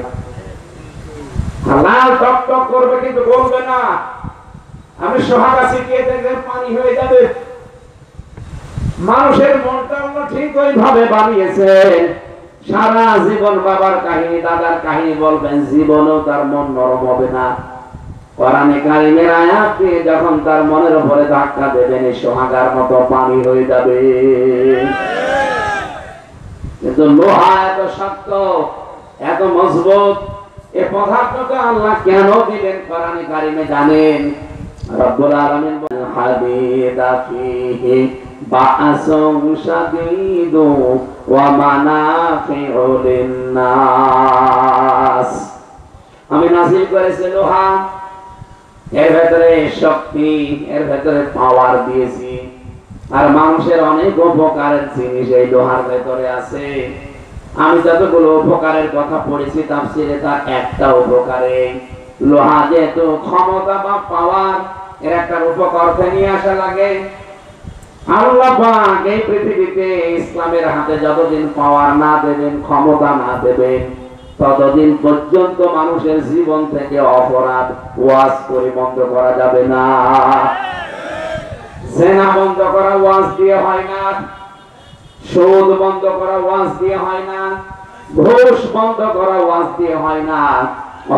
লাল টকটক করবে কিন্তু বলবে না। আপনি সোহাগা ছিটিয়ে দেখবেন পানি হয়ে যাবে। মানুষের মনটা আল্লাহ ঠিক ওইভাবে বানিয়েছেন। সারা জীবন বাবার কাহিনী, দাদার কাহিনী বলবেন, জীবনেও তার মন নরম হবে না। কোরআনে কারিমের আয়াত দিয়ে যখন তার মনের উপরে ধাক্কা দেবেন, এই সোহাগার মতো পানি হয়ে যাবে। কিন্তু লোহা এত শক্ত, এত মজবুত, এই পদার্থটা আল্লাহ কেন দিলেন কোরআনে কারিমে জানেন? রব্বুল আলামিন বলেন, হাদিদা ফীহি বা'সুন শাদীদু ওয়া মানাফিউ লিন-নাস। আমি নাযিল করেছি লোহা, এর ভেতরে শক্তি, এর ভেতরে পাওয়ার দিয়েছি। আর মানুষের অনেক উপকারের জিনিস এই লোহার ভেতরে আছে। আমি যতগুলো উপকারের কথা পড়েছি তাফসীরে, তার একটা উপকারে লোহা যেহেতু ক্ষমতা বা পাওয়ার, এর একটা উপকরণে নিয়ে আসা লাগে। আল্লাহ পাক এই পৃথিবীতে ইসলামের হাতে যতদিন পাওয়ার না দেবেন, ক্ষমতা না দেবেন, ততদিন পর্যন্ত মানুষের জীবন থেকে অপরাধ ওয়াজ করে বন্ধ করা যাবে না। জেনা বন্ধ করা ওয়াজ দিয়ে হয় না, সুদ বন্ধ করা ওয়াজ দিয়ে হয় না, ঘুষ বন্ধ করা ওয়াজ দিয়ে হয় না,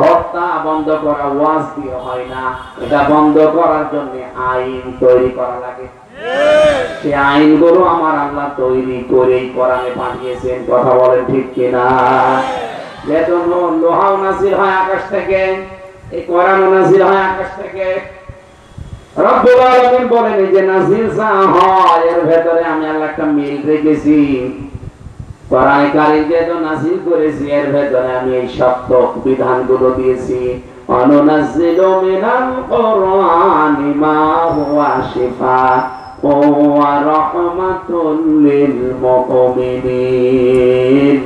হত্যা বন্ধ করা ওয়াজ দিয়ে হয় না। এটা বন্ধ করার জন্য আইন তৈরি করা লাগে। সেই আইনগুলো আমার আল্লাহ তৈরি করেই কোরআনে পাঠিয়েছেন। কথা বলেন ঠিক কিনা? যেহেতু লোহাও নাযিল হয় আকাশ থেকে, এই কোরআনও নাযিল হয় আকাশ থেকে। রব্বুল আলামিন বলেন যে নাযিল যা হয় এর ভেতরে আমি আল্লাহ একটা মিল রেখেছি। কোরআনে কারীম যেহেতু নাযিল করেছি এর ভেতরে আমি এই সত্য বিধানগুলো দিয়েছি। অনুনাজ্জিলু মিনাল কুরআনি মা হুয়া শিফাa'un ওয়া রাহমাতুল লিল মুমিনিন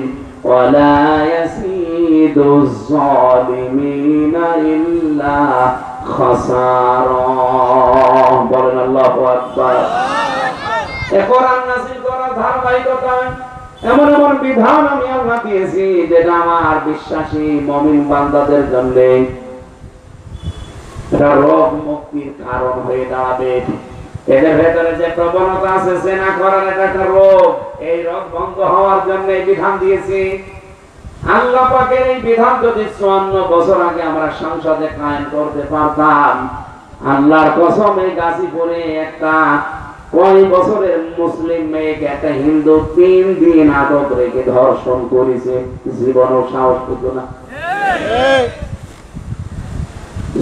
ওয়া লা ইয়াসিদুজ যালিমিনা ইল্লা খাসারা। বলেন আল্লাহু আকবার। এই কোরআন নাযিল করার ধারাবাহিকতা এমন এমন বিধান আমি আল্লাহ দিয়েছি যেটা আমার বিশ্বাসী মুমিন বান্দাদের জন্য এটা রোগ মুক্তির কারণ হয়ে দাঁড়াবে। এদের ভেতরে যে প্রবণতা আছে জেনা করার, এটা একটা রোগ। এই রোগ বন্ধ হওয়ার জন্য এই বিধান দিয়েছি। আল্লাহ পাকের এই বিধান যদি 54 বছর আগে আমরা সংসদে কায়েম করতে পারতাম, আল্লাহর কসম এই গাজীপুরে একটা কয় বছরের মুসলিম মেয়েকে একটা হিন্দু 3 দিন আটক রেখে ধর্ষণ করেছে, জীবনও সাহস পেত না।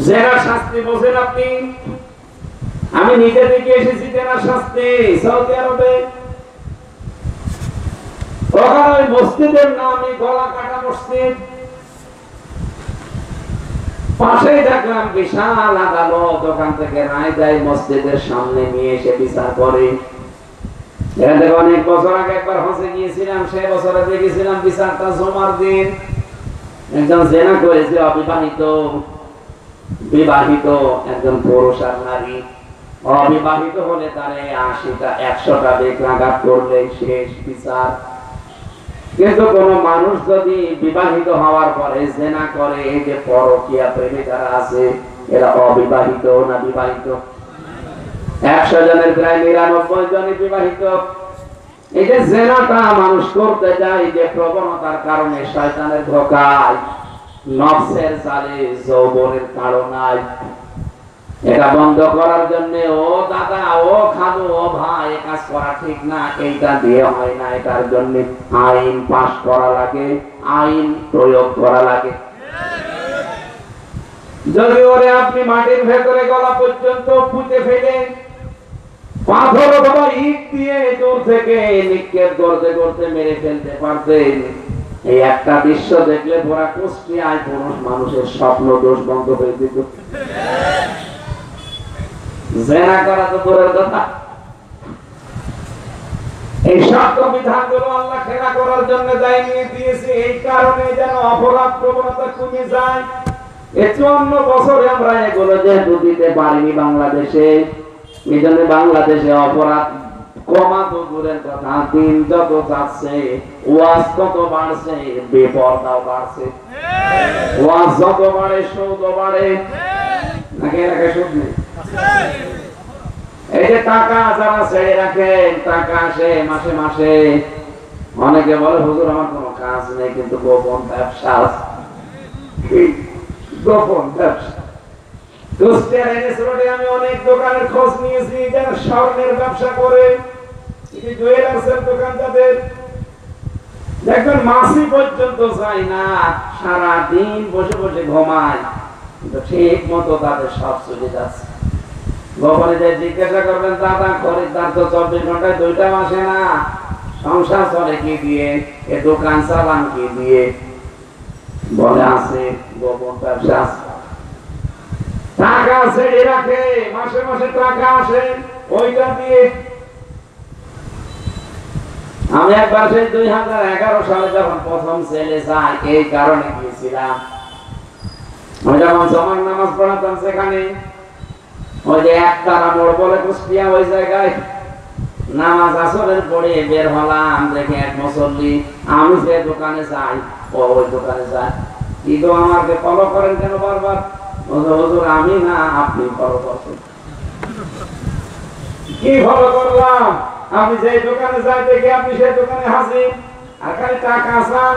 জেনার শাস্তি বোঝেন আপনি? আমি নিজে থেকে এসেছি জেনার শাস্তি সৌদি আরবে। ওখানে ওই মসজিদের নামে গলা কাটা মসজিদ, পাশেই দেখলাম বিশাল আদালত। ওখান থেকে রায় দেয়, মসজিদের সামনে নিয়ে এসে বিচার করে। এখান থেকে অনেক বছর আগে একবার হজে গিয়েছিলাম, সেই বছরে দেখেছিলাম বিচারটা জমার দিন। একজন জেনা করেছে অবিবাহিত, বিবাহিত একজন পুরুষ আর নারী। অবিবাহিত হলে তারে 80টা 100টা বেত্রাঘাত করলে শেষ বিচার। কিন্তু কোন মানুষ যদি বিবাহিত হওয়ার পরে জেনা করে, এই যে পরকীয়া প্রেমিকারা আছে, এরা অবিবাহিত না বিবাহিত? 100 জনের প্রায় 99 জনই বিবাহিত। এই যে জেনাটা মানুষ করতে যায় যে প্রবণতার কারণে, শয়তানের ধোঁকায়, নফসের জালে, যৌবনের তাড়নায়, এটা বন্ধ করার জন্য ও দাদা, ও খালু, ও ভাই, কাজ করা ঠিক না, এইটা দিয়ে হয় না। এটার জন্য আইন পাস করা লাগে, আইন প্রয়োগ করা লাগে। যদি ওরে আপনি মাটির ভেতরে গলা পর্যন্ত পুঁতে ফেলে পাথর অথবা ইট দিয়ে দূর থেকে নিক্ষেপ করতে করতে মেরে ফেলতে পারতেন, এই একটা দৃশ্য দেখলে পুরা কুষ্টিয়ায় পুরুষ মানুষের স্বপ্ন দোষ বন্ধ হয়ে যেত। জেনা করা তো দূরের কথা, এই সত্য বিধানগুলো আল্লাহ খেলা করার জন্য দায় নিয়ে দিয়েছে। এই কারণে যেন অপরাধ প্রবণতা কমে যায়। 54 বছরে আমরা এগুলো যেহেতু দিতে পারিনি বাংলাদেশে, এই জন্য বাংলাদেশে অপরাধ কমা তো দূরের কথা, দিন যত যাচ্ছে ওয়াজ তত বাড়ছে, বেপরদাও বাড়ছে। ওয়াজ যত বাড়ে সুদ বাড়ে। নাকি এলাকায় সুদ নেই? এই যে টাকা যারা ছেড়ে রাখেন, টাকা আসে মাসে মাসে, অনেকে বলে হুজুর আমার কোনো কাজ নেই, কিন্তু গোপন ব্যবসা আছে। গোপন ব্যবসা। আমি অনেক দোকানের খোঁজ নিয়েছি যারা স্বর্ণের ব্যবসা করে, জুয়েলার্সের দোকান যাদের, দেখবেন মাসি পর্যন্ত যায় না, সারা দিন বসে বসে ঘুমায়, কিন্তু ঠিক মতো তাদের সব চলে যাচ্ছে। গোপনে যে জিজ্ঞাসা করবেন, দাদা খরিদ্দার তো 24 ঘন্টায় 2টা আসে না, সংসার চলে কি দিয়ে, এ দোকান চালান কি দিয়ে? বলে আছে গোপন ব্যবসা। টাকা ছেড়ে রাখে, মাসে মাসে টাকা আসে, ওইটা দিয়ে। আমি একবার সেই 2011 সালে যখন প্রথম ছেলে যাই, এই কারণে গিয়েছিলাম। আমি যখন জমার নামাজ পড়াতাম সেখানে, ওই যে একতারা মোড় বলে কুষ্টিয়া, ওই জায়গায় নামাজ আসরের পরে বের হলাম, দেখে এক মুসল্লি, আমি যে দোকানে যাই ও ওই দোকানে যায়। কিন্তু আমাকে ফলো করেন কেন বারবার? হুজুর আমি না, আপনি ফলো করছেন। কি ভালো করলাম, আপনি যে দোকানে যাই দেখে আপনি সেই দোকানে হাজির, আর খালি টাকা আসান,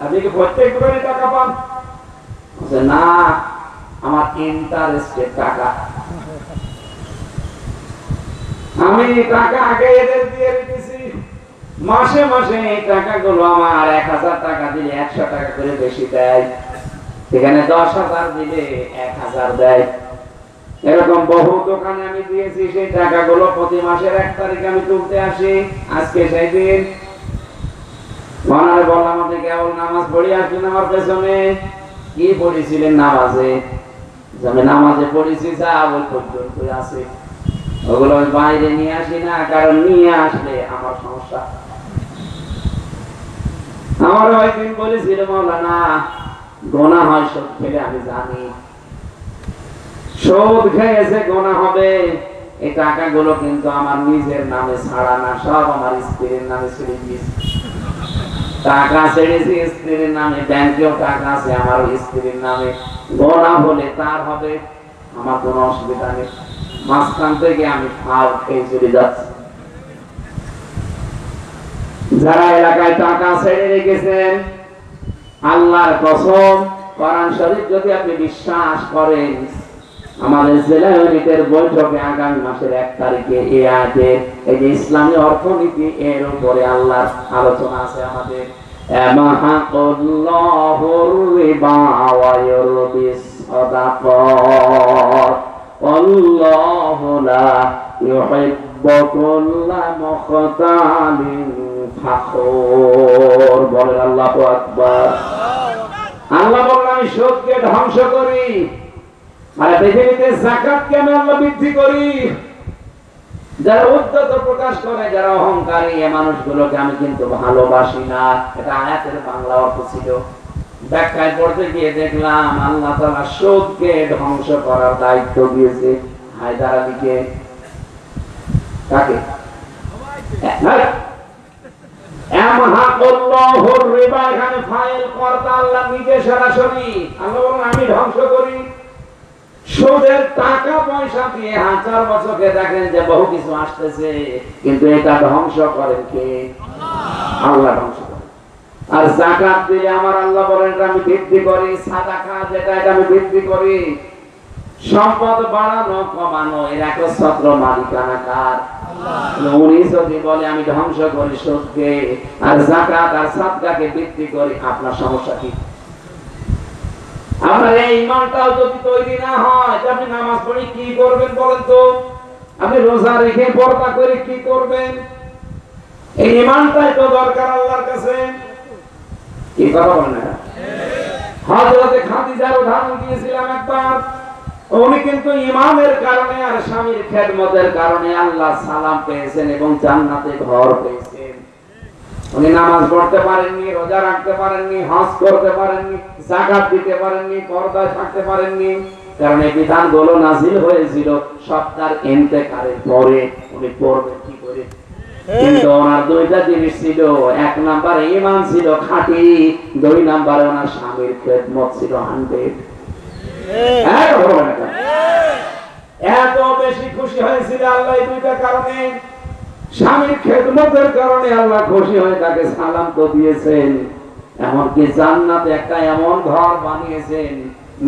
আপনি কি প্রত্যেক দোকানে টাকা পান? না, আমার ইন্টারেস্টের টাকা, আমি টাকা আগে এদের দিয়ে দিতেছি, মাসে মাসে এই টাকাগুলো আমার 1000 টাকা দিলে 100 টাকা করে বেশি দেয়, এখানে 10,000 দিলে 1000 দেয়। এরকম বহু দোকানে আমি দিয়েছি, সেই টাকাগুলো প্রতি মাসের 1 তারিখে আমি তুলতে আসি। আজকে সেই দিন মনে বললাম, আপনি কেবল নামাজ পড়ি আসলেন আমার পেছনে, কি পড়েছিলেন নামাজে? আমি নামাজে পড়েছি যা ওই পর্যন্ত আছে, ওগুলো আমি বাইরে নিয়ে আসি না, কারণ নিয়ে আসলে আমার সমস্যা। আমার একদিন বলেছিল মাওলানা, গোনা হয় সুদ খেলে, আমি জানি সুদ খেয়েছে গোনা হবে, এই টাকাগুলো কিন্তু আমার নিজের নামে ছাড়া না, সব আমার স্ত্রীর নামে ছেড়ে দিয়েছি। টাকা ছেড়েছি স্ত্রীর নামে, ব্যাংকেও টাকা আছে আমার স্ত্রীর নামে, গোনা হলে তার হবে, আমার কোনো অসুবিধা নেই। মাঝখান থেকে আমি ফাল খেয়ে চলে যাচ্ছি। যারা এলাকায় টাকা ছেড়ে রেখেছেন, আল্লাহর কসম, কোরআন শরীফ যদি আপনি বিশ্বাস করেন, আমাদের জেলা ইউনিটের বৈঠকে আগামী মাসের 1 তারিখে এই আয়াতের এই যে ইসলামী অর্থনীতি, এর উপরে আল্লাহর আলোচনা আছে। আমাদের মাহাকুল্লাহুর রিবা ওয়া ইউরবিস সাদাকাত আল্লাহু লা ইউহিব্বু কুল্লা মুখতালিন ফাখুর। বলেন আল্লাহু আকবার। আল্লাহ বলেন, আমি সুদকে ধ্বংস করি, আর পৃথিবীতে যাকাতকে আমি আল্লাহ বৃদ্ধি করি। যারা উদ্ধত প্রকাশ করে, যারা অহংকারী, এই মানুষগুলোকে আমি কিন্তু ভালোবাসি না। এটা আয়াতের বাংলা অর্থ ছিল। ব্যাখ্যায় পড়তে গিয়ে দেখলাম আল্লাহ তাআলা সুদকে ধ্বংস করার দায়িত্ব দিয়েছে হায়দার আলীকে। কাকে? আমহাকুল্লাহুর রিবা, এখানে ফাইল কর্তা আল্লাহ নিজে সরাসরি। আল্লাহ বলেন, আমি ধ্বংস করি। সুদের টাকা পয়সা দিয়ে 1000 বছরকে দেখেন যে বহু কিছু আসতেছে, কিন্তু এটা ধ্বংস করেন কে? আল্লাহ ধ্বংস করেন। আর যাকাত দিলে আমার আল্লাহ বলেন, এটা আমি বৃদ্ধি করি। সাদাকা যেটা, এটা আমি বৃদ্ধি করি। সম্পদ বাড়ানো কমানো এর একচ্ছত্র মালিকানা কার? আল্লাহ। উনি যদি বলে আমি ধ্বংস করি সুদকে, আর যাকাত আর সাদকাকে বৃদ্ধি করি, আপনার সমস্যা কি? আপনার এই ঈমানটাও যদি তৈরি না হয়, আপনি নামাজ পড়ে কি করবেন বলেন তো? আপনি রোজা রেখে পর্দা করে কি করবেন? এই ঈমানটাই তো দরকার আল্লাহর কাছে। কি কথা বলেন না? হযরত খাদিজার উদাহরণ দিয়েছিলাম একবার। উনি কিন্তু ঈমানের কারণে আর স্বামীর খেদমতের কারণে আল্লাহ সালাম পেয়েছেন এবং জান্নাতে ঘর পেয়েছেন। উনি নামাজ পড়তে পারেননি, রোজা রাখতে পারেননি, হজ করতে পারেননি, যাকাত দিতে পারেননি, পর্দায় থাকতে পারেননি, কারণ এই বিধানগুলো নাযিল হয়েছিল সব তার ইন্তেকালের পরে। উনি পড়বেন কি করে? কিন্তু ওনার দুইটা জিনিস ছিল। 1 নম্বরে ঈমান ছিল খাঁটি, 2 নম্বরে ওনার স্বামীর খেদমত ছিল 100। এত বেশি খুশি হয়েছিল আল্লাহ এই দুইটা কারণে। স্বামীর খেদমতের কারণে আল্লাহ খুশি হয়ে তাকে সালাম তো দিয়েছেন, এমনকি জান্নাতে একটা এমন ঘর বানিয়েছেন,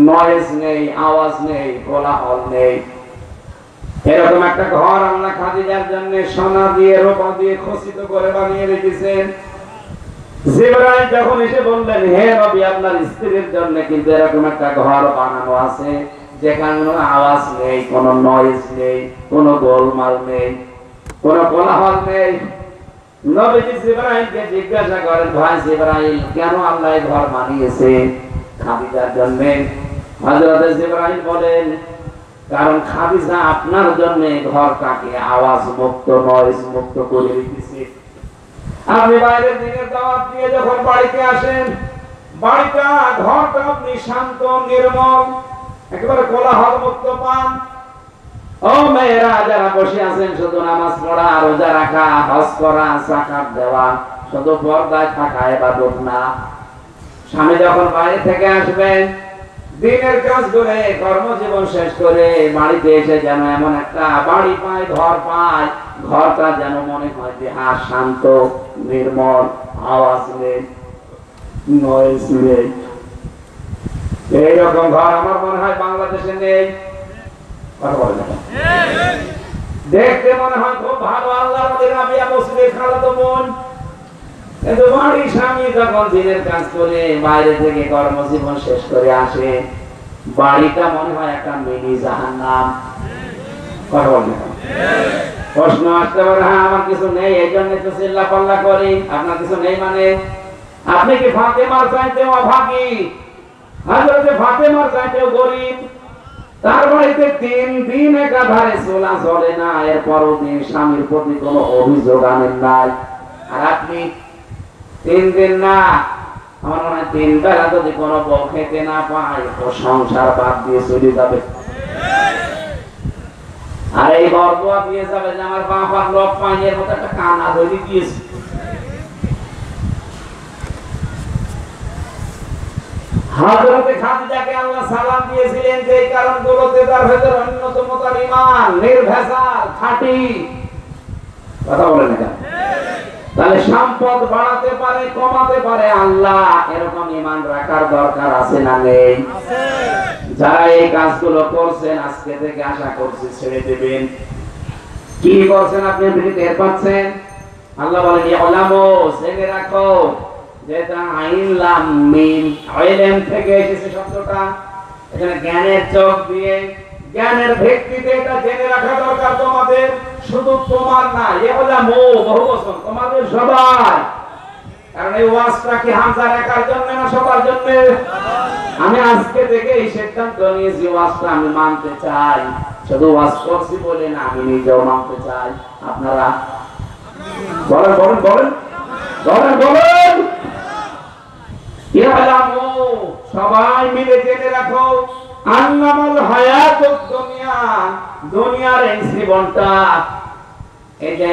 নয়েজ নেই, আওয়াজ নেই, কোলাহল নেই। এরকম একটা ঘর আল্লাহ খাদিজার জন্য সোনা দিয়ে রূপা দিয়ে খচিত করে বানিয়ে রেখেছেন। জিবরাইল যখন এসে বললেন, হে নবী, আপনার স্ত্রীর জন্য কিন্তু এরকম একটা ঘর বানানো আছে, যেখানে কোনো আওয়াজ নেই, কোনো নয়েজ নেই, কোনো গোলমাল নেই, কোন কোলাহল নেই। নবীজি জিবরাইলকে জিজ্ঞাসা করেন, ভাই জিবরাইল, কেন আল্লাহ এই ঘর বানিয়েছে খাদিজার জন্য? হযরত জিবরাইল বলেন, কারণ খাদিজা আপনার জন্য ঘরটাকে আওয়াজ মুক্ত, নয়েজ মুক্ত করে রেখেছে। আপনি বাইরের দিনের দাওয়াত দিয়ে যখন বাড়িতে আসেন, বাড়িটা, ঘরটা আপনি শান্ত, নির্মল, একেবারে কোলাহল মুক্ত পান। ও মেয়েরা যারা বসে আছেন, শুধু নামাজ পড়া, রোজা রাখা, হজ করা, যাকাত দেওয়া, শুধু পর্দায় থাকা ইবাদত না। স্বামী যখন বাইরে থেকে আসবেন, দিনের কাজ করে কর্মজীবন শেষ করে বাড়িতে এসে যেন এমন একটা বাড়ি পায়, ঘর পায়, ঘরটা যেন মনে হয় যে হ্যাঁ শান্ত, নির্মল, আওয়াজ নেই, নয়েজ নেই। এইরকম ঘর আমার মনে হয় বাংলাদেশে নেই। কথা বলে না, দেখতে মনে হয় খুব ভালো, আল্লাহর নবী রাবিয়া মসজিদে খালাতো বোন। কিন্তু বাড়ির স্বামী যখন দিনের কাজ করে বাইরে থেকে কর্মজীবন শেষ করে আসে, বাড়িটা মনে হয় একটা মিনি জাহান্নাম। কথা বলে না, প্রশ্ন আসতে পারে হ্যাঁ আমার কিছু নেই এই জন্য তো চিল্লা পাল্লা করি। আপনার কিছু নেই মানে আপনি কি ফাতেমার চাইতেও অভাগী, হযরতে ফাতেমার চাইতেও গরিব। তার বাড়িতে 3 দিন একাধারে চুলা জ্বলে না, এরপরও তিনি স্বামীর প্রতি কোনো অভিযোগ আনেন নাই। আর আপনি 3 দিন না, আমার মনে হয় 3 বেলা যদি কোনো বউ খেতে না পায় তো সংসার বাদ দিয়ে চলে যাবে। আর এই বরদোয়া দিয়ে যাবে যে আমার বাবার লোক পাইনি, এর মতো একটা কানা ধরে দিয়েছে। হযরতে খাদিজাকে আল্লাহ সালাম দিয়েছিলেন যে এই কারণগুলোতে, তার ভেতর অন্যতম তার ঈমান নির্ভেজাল খাঁটি। কথা বলেন না কেন? তাহলে সম্পদ বাড়াতে পারে কমাতে পারে আল্লাহ, এরকম ঈমান রাখার দরকার আছে না নেই? যারা এই কাজগুলো করছেন আজকে থেকে আশা করছি ছেড়ে দেবেন। কি করছেন আপনি টের পাচ্ছেন? আল্লাহ বলেন ইলামু, জেনে রাখো, যেটা আইন লাম মিম, ইলম থেকে এসেছে শব্দটা। এখানে জ্ঞানের চোখ দিয়ে, জ্ঞানের ভিত্তিতে এটা জেনে রাখা দরকার তোমাদের। শুধু তোমার না, ইলামু বহু বচন, তোমাদের সবার। কারণ এই ওয়াজটা কি হামজার একার জন্য না সবার জন্য? আমি আজকে থেকে এই সিদ্ধান্ত নিয়েছি ওয়াজটা আমি মানতে চাই। শুধু ওয়াজ করছি বলে না, আমি নিজেও মানতে চাই। আপনারা বলেন বলেন বলেন বলেন বলেন ইলামু, সবাই মিলে জেনে রাখো, আন্নামাল হায়াতুদ দুনিয়া, দুনিয়ার এই জীবনটা, এই যে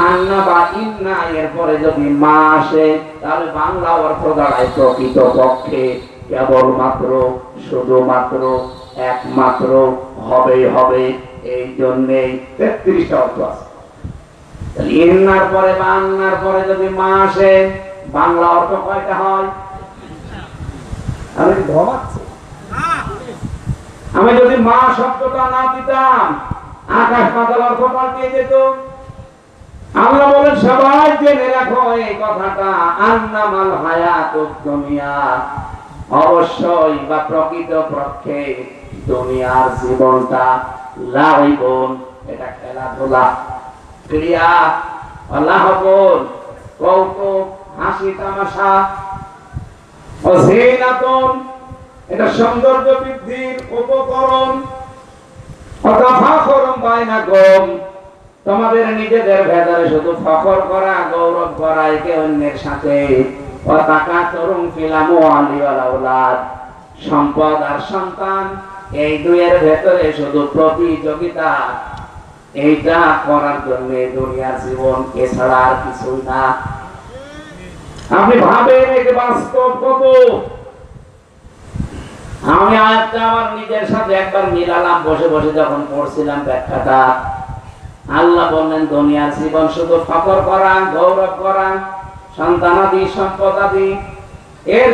আন্না বা ইন্না এর পরে যদি মা আসে তাহলে বাংলা অর্থ দাঁড়ায় প্রকৃত পক্ষে কেবলমাত্র, শুধুমাত্র, একমাত্র, হবে হবে। এই জন্যে 33টা অর্থ আছে। ইন্নার পরে বা আন্নার পরে যদি মা আসে বাংলা অর্থ কয়টা হয়? আমি ঘুমাচ্ছি। আমি যদি মা শব্দটা না দিতাম আকাশ পাতাল অর্থ পাল্টিয়ে যেত। আল্লাহ বলেন সবাই জেনে রাখো এই কথাটা, আন্নামাল হায়াতুদ দুনিয়া, অবশ্যই বা প্রকৃত পক্ষে দুনিয়ার জীবনটা লাইবুন, এটা খেলাধুলা, ক্রিয়া, লাহবুন, কৌতুক, হাসি তামাশা, ওয়াজিনাতুন, এটা সৌন্দর্য বৃদ্ধির উপকরণ, ওয়াতাফাখুরুম বাইনাকুম, তোমাদের নিজেদের ভেতরে শুধু ফখর করা, গৌরব করা একে অন্যের সাথে, ওয়াতাকাতুরুম ফিল আমওয়ালি ওয়াল আওলাদ, সম্পদ আর সন্তান, এই দুইয়ের ভেতরে শুধু প্রতিযোগিতা, এইটা করার জন্য দুনিয়ার জীবন, এছাড়া আর কিছুই না। আপনি ভাবেন একে বাস্তব কত? আমি আয়াতটা আমার নিজের সাথে একবার মিলালাম বসে বসে যখন পড়ছিলাম ব্যাখ্যাটা। আল্লাহ বললেন দুনিয়ার জীবন শুধু ফখর করা, গৌরব করা, সন্তানাদি, সম্পদাদি, এর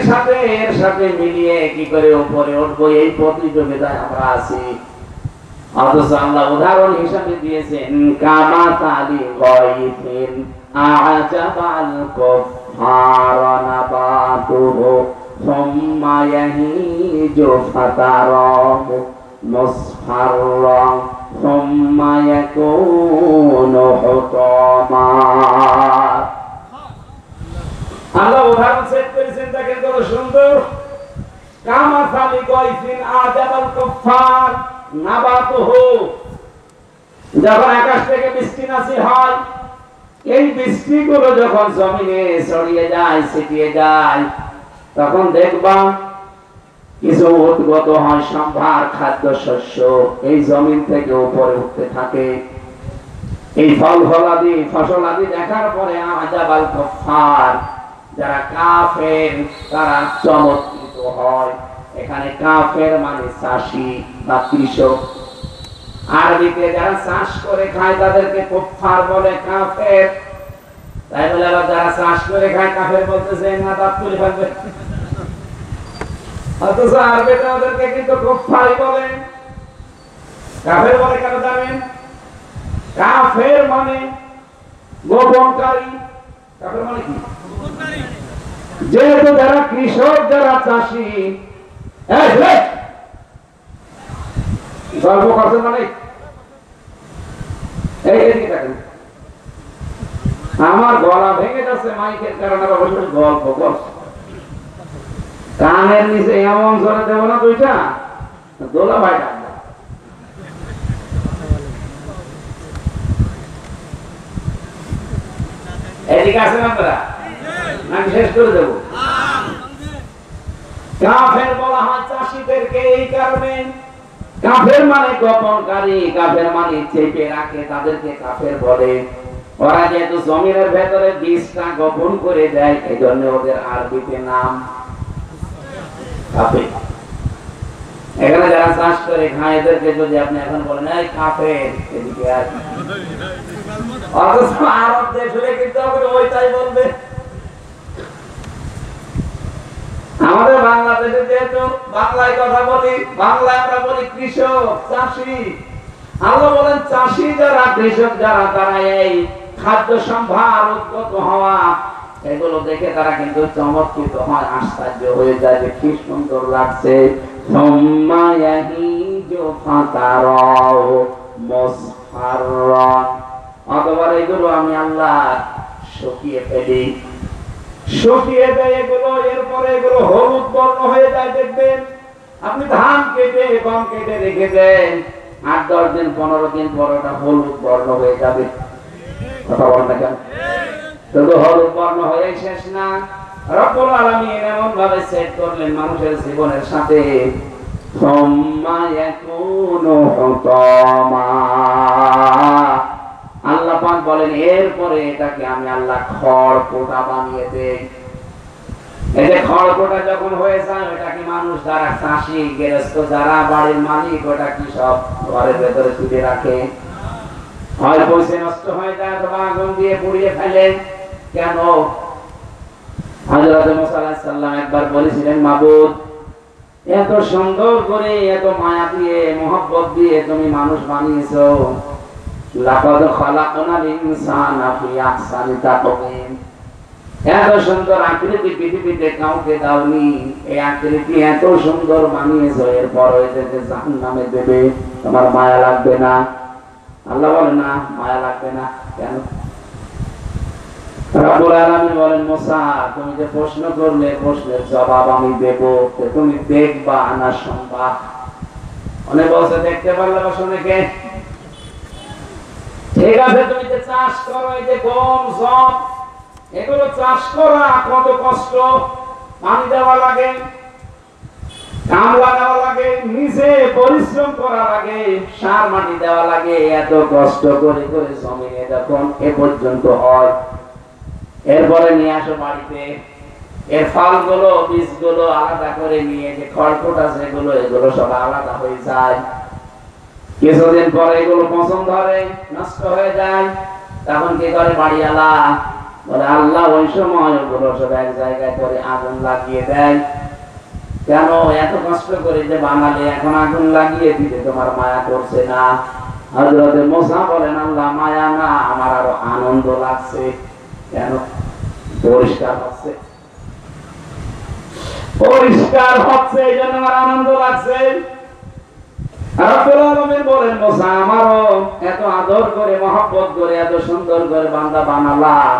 সাথে মিলিয়ে কি করে উপরে উঠবো এই প্রতিযোগিতায় আমরা আছি। অথচ আল্লাহ উদাহরণ হিসাবে দিয়েছেন কামাতালি গায়ফিন আ'জাবাল কুফারা নাবাতুহু সুম্মা ইয়াহিজু ফাতারাহু মুসফাররান সুম্মা ইয়াকুনু হুতামা। আল্লাহ উদাহরণ সেট করেছেন, দেখেন কত সুন্দর। কামাতালি গায়ফিন আ'জাবাল কুফার নাবাতুহু, যখন আকাশ থেকে বৃষ্টি নাসিল হয়, এই বৃষ্টিগুলো যখন জমিনে ছড়িয়ে যায়, ছিটিয়ে যায়, তখন দেখবা কিছু উদ্গত হয় সম্ভার খাদ্য শস্য, এই জমিন থেকে উপরে উঠতে থাকে। এই ফলাদি ফসলাদি দেখার পরে আ'জাবাল কুফার, যারা কাফের, তারা চমৎকৃত হয়। এখানে কাফের মানে চাষি বা কৃষক। আরবিতে যারা চাষ করে খায় তাদেরকে কুফফার বলে, কাফের। তাই বলে আবার যারা চাষ করে খায় কাফের বলতেছে না, দাঁত তুলে ফেলবে। অথচ আরবিতে ওদেরকে কিন্তু কুফফারই বলে। কাফের বলে কেন জানেন? কাফের মানে গোপনকারী। কাফের মানে কি? যেহেতু যারা কৃষক, যারা চাষি, গল্প করছেন মানে আমার গলা ভেঙে যাচ্ছে মাইকের কারণে, গল্প করছে। কানের নিচে এমন জোরে দেবো না দুইটা, দোলা ভাই ডাকবে। এদিকে আছেন আপনারা নাকি শেষ করে দেবো? কাফের বলা হয় চাষীদেরকে এই কারণে। কাফের মানে গোপনকারী, কাফের মানে চেপে রাখে, তাদেরকে কাফের বলে। ওরা যেহেতু জমিনের ভেতরে বীজটা গোপন করে দেয়, এই জন্য ওদের আরবিতে নাম কাফের। এখানে যারা চাষ করে খায় এদেরকে যদি আপনি এখন বলেন এই কাফের, এদিকে আর অথচ আরব দেশ হলে কিন্তু ওইটাই বলবে। আমাদের বাংলাদেশে যেহেতু বাংলায় কথা বলি, বাংলায় আমরা বলি কৃষক, চাষি। আল্লাহ বলেন চাষি যারা, কৃষক যারা, তারা এই খাদ্য সম্ভার উদ্গত হওয়া এগুলো দেখে তারা কিন্তু চমৎকৃত হয়, আশ্চর্য হয়ে যায় যে কি সুন্দর লাগছে। অথবা এগুলো আমি আল্লাহ শুকিয়ে ফেলি, শুকিয়ে দেয় এগুলো, এরপরে এগুলো হলুদ বর্ণ হয়ে যায়। দেখবেন আপনি ধান কেটে, গম কেটে রেখে দেন, 8-10 দিন 15 দিন পর ওটা হলুদ বর্ণ হয়ে যাবে। কথা বলেন না কেন? শুধু হলুদ বর্ণ হয়ে শেষ না, রব্বুল আলামিন এমন ভাবে সেট করলেন মানুষের জীবনের সাথে, আল্লাহ পাক বলেন এরপরে এটাকে আমি আল্লাহ খড়কুটা বানিয়ে দেই। এই যে খড়কুটা যখন হয়ে যায়, ওটাকে মানুষ যারা চাষি, গৃহস্থ যারা, বাড়ির মালিক, ওটা কি সব ঘরের ভেতরে তুলে রাখে। হয় পয়সা নষ্ট হয়ে যায় অথবা আগুন দিয়ে পুড়িয়ে ফেলে। কেন? হযরত মুসা আলাইহিস সালাম একবার বলেছিলেন, মাবুদ এত সুন্দর করে, এত মায়া দিয়ে, মহব্বত দিয়ে তুমি মানুষ বানিয়েছো, লাকাদ খালাকনাল ইনসানা ফি আহসানি তাকওয়িম। এত সুন্দর আকৃতি পৃথিবীতে কাউকে দাওনি, এই আকৃতি এত সুন্দর বানিয়েছো, এরপর এটাকে জাহান্নামে দেবে, তোমার মায়া লাগবে না? আল্লাহ বলেন না, মায়া লাগবে না। কেন? রব্বুল আলামিন বলেন, মুসা তুমি যে প্রশ্ন করলে, প্রশ্নের জবাব আমি দেব, তুমি দেখবা না শুনবা। অনেক বলছে দেখতে পারলে বা শুনে কে? ঠিক আছে, তুমি যে চাষ করো, এই যে গম, জব, এগুলো চাষ করা কত কষ্ট। পানি দেওয়া লাগে, কামলা দেওয়া লাগে, নিজে পরিশ্রম করা লাগে, সার মাটি দেওয়া লাগে, এত কষ্ট করে করে জমিনে যখন এ পর্যন্ত হয়, এরপরে নিয়ে আসো বাড়িতে, এর ফলগুলো, বীজগুলো আলাদা করে নিয়ে যে খড়কুটা যেগুলো, এগুলো সব আলাদা হয়ে যায়। কিছুদিন পরে এগুলো পচন ধরে, নষ্ট হয়ে যায়। তখন কি করে বাড়িওয়ালা? বলে আল্লাহ ওই সময় ওগুলো সব এক জায়গায় করে আগুন লাগিয়ে দেয়। কেন? এত কষ্ট করে যে বানালে, এখন আগুন লাগিয়ে দিতে তোমার মায়া করছে না? হযরত মুসা বলেন, আল্লাহ মায়া না, আমার আরো আনন্দ লাগছে। কেন? পরিষ্কার হচ্ছে, পরিষ্কার হচ্ছে, এই জন্য আমার আনন্দ লাগছে। রব্বুল আলামিন বলেন, মুসা আমারও এত আদর করে, মহব্বত করে, এত সুন্দর করে বান্দা বানালাম,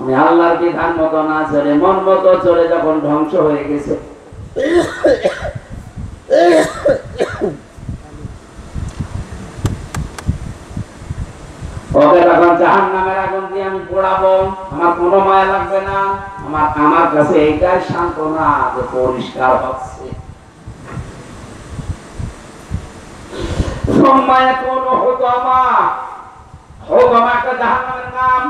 আমি আল্লাহর বিধান মতো না চলে, মন মতো চলে যখন ধ্বংস হয়ে গেছে, ওকে তখন জাহান্নামের আগুন দিয়ে আমি পোড়াবো, আমার কোনো মায়া লাগবে না। আমার কাছে এইটাই সান্ত্বনা যে পরিষ্কার হচ্ছে। একটা জাহান্নামের নাম,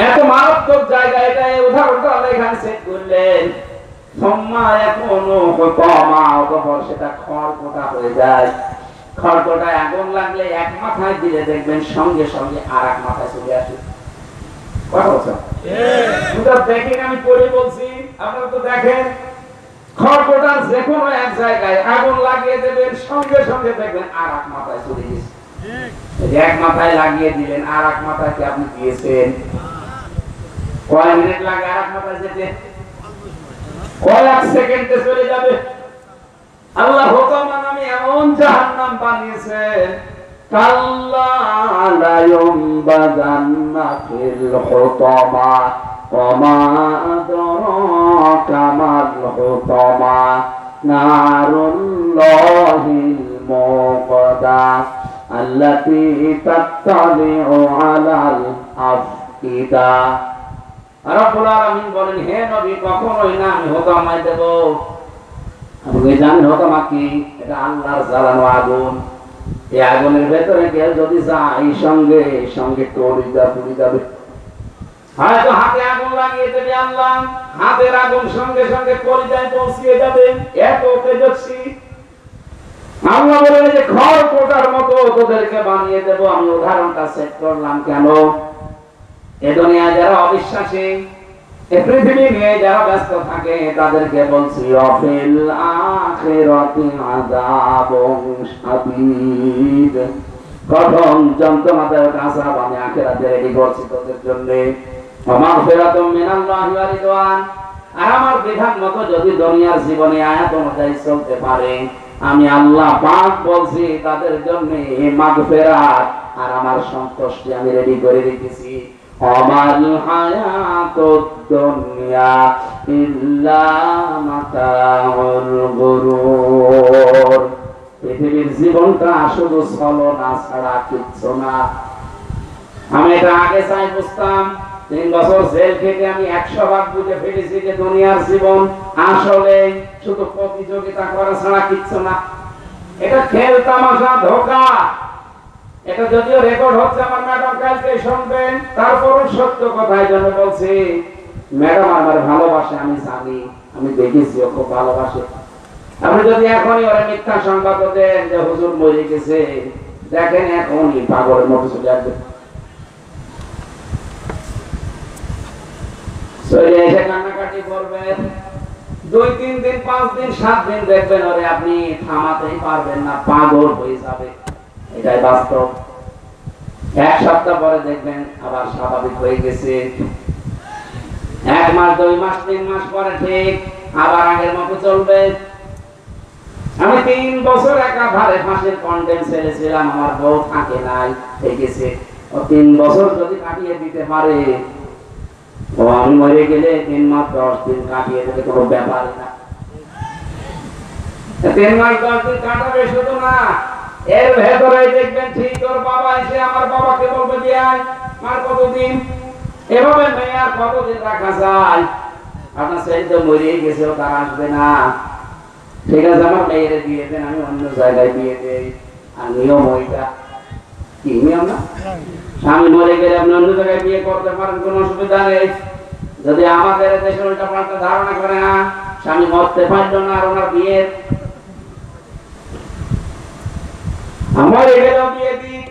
এত মারাত্মক জায়গা, এটা উদাহরণটা এখানে সেট করলেন। সুম্মা ইয়াকুনু হুতামা, অতঃপর সেটা খড়কুটা হয়ে যায়। খড়কুটায় আগুন লাগলে এক মাথায় দিলে দেখবেন সঙ্গে সঙ্গে আরেক মাথায় চলে আসে। কথা বলছো? দেখেন, আমি পড়ে বলছি, আপনারা তো দেখেন। খড়কুটার যে কোনো এক জায়গায় আগুন লাগিয়ে দেবেন, সঙ্গে সঙ্গে দেখবেন আরেক মাথায় চলে গেছে। এক মাথায় লাগিয়ে দিলেন, আরেক মাথায় কি আপনি দিয়েছেন? কয় মিনিট লাগে আরেক মাথায় যেতে? কয়েক সেকেন্ডে চলে যাবে। আল্লাহ হুতামা নামে এমন জাহান্নাম বানিয়েছেন, কাল্লা লা ইউমবাযান্না ফিল হুতামা ওয়া মা আদরাকা মাল হুতামা নারুল্লাহিল মুকাদ্দা আল্লাতী তাত্তালিউ আলাল আফইদা। রব্বুল আলামিন বলেন, হে নবী, কখনোই না আমি হুতামায় দেব। আপনি জানেন হুতামা কি? এটা আল্লাহর জ্বালানো আগুন। এই আগুনের ভেতরে কেউ যদি যায়, সঙ্গে সঙ্গে কলিজা পুড়ে যাবে। হয়তো হাতে আগুন লাগিয়ে দেবে আল্লাহ, হাতের আগুন সঙ্গে সঙ্গে কলিজায় পৌঁছিয়ে যাবে, এত তেজস্বী। আল্লাহ বলেন যে খড়কুটার মতো তোদেরকে বানিয়ে দেব। আমি উদাহরণটা সেট করলাম কেন? এ দুনিয়ায় যারা অবিশ্বাসী, এ পৃথিবী নিয়ে যারা ব্যস্ত থাকে, তাদেরকে বলছি অফিল আখিরাতি আযাবুন শাদীদ, কঠোর যন্ত্রণাদায়ক আযাব আমি আখিরাতে রেডি করছি তোদের জন্য। ওয়া মাগফিরাতুম মিনাল্লাহি ওয়া রিদওয়ান, আর আমার বিধান মতো যদি দুনিয়ার জীবনে আয়াত অনুযায়ী চলতে পারে, আমি আল্লাহ পাক বলছি তাদের জন্য মাগফিরাত আর আমার সন্তুষ্টি আমি রেডি করে রেখেছি। আমাল হায়াতুদ দুনিয়া ইল্লা মাতাউল গুরুর, পৃথিবীর জীবনটা শুধু ছলনা ছাড়া কিচ্ছু না। আমি এটা আগে চাই বুঝতাম। 3 বছর জেল খেটে আমি 100 ভাগ বুঝে ফেলেছি যে দুনিয়ার জীবন আসলে শুধু প্রতিযোগিতা করা ছাড়া কিচ্ছু না। এটা খেল তামাশা, ধোঁকা। এটা যদিও রেকর্ড হচ্ছে, আমার ম্যাডাম কালকে শুনবেন, তারপরও সত্য কথাই জন্য বলছি। ম্যাডাম আমার ভালোবাসে, আমি জানি, আমি দেখেছি ও খুব ভালোবাসে। আপনি যদি এখনই ওরা মিথ্যা সংবাদ দেন যে হুজুর মরে গেছে, দেখেন এখনই পাগলের মতো চলে আসবে। চলে এসে কান্নাকাটি করবেন। 2-3 দিন, 5 দিন, 7 দিন দেখবেন ওরে আপনি থামাতেই পারবেন না, পাগল হয়ে যাবে। এটাই বাস্তব। 1 সপ্তাহ পরে দেখবেন আবার স্বাভাবিক হয়ে গেছে। 1 মাস, 2 মাস, 3 মাস পরে ঠিক আবার আগের মতো চলবে। আমি 3 বছর একাধারে ফাঁসির কন্ডেম ছেড়েছিলাম, আমার বউ থাকে নাই, ঠিক আছে। ও 3 বছর যদি কাটিয়ে দিতে পারে, ও আমি মরে গেলে 3 মাস 10 দিন কাটিয়ে দেবে, কোনো ব্যাপার না। 3 মাস 10 দিন কাটাবে শুধু না, এর ভেতরে দেখবেন ঠিক তোর বাবা এসে আমার বাবাকে বলবে যে আর কতদিন, এভাবে মেয়ে আর কতদিন রাখা যায়? আপনার ছেলে তো মরেই গেছে, ও তার আসবে না। ঠিক আছে, আমার মেয়েরে দিয়ে দেন, আমি অন্য জায়গায় দিয়ে দেই। আর নিয়ম ওইটা কি নিয়ম না? স্বামী মরে গেলে আপনি অন্য জায়গায় বিয়ে করতে পারেন, কোনো অসুবিধা নেই। যদি আমাদের দেশে উল্টা পাল্টা ধারণা করে, না স্বামী মরতে পারলো না আর ওনার বিয়ে আমার এগুলো বিয়ে দিই।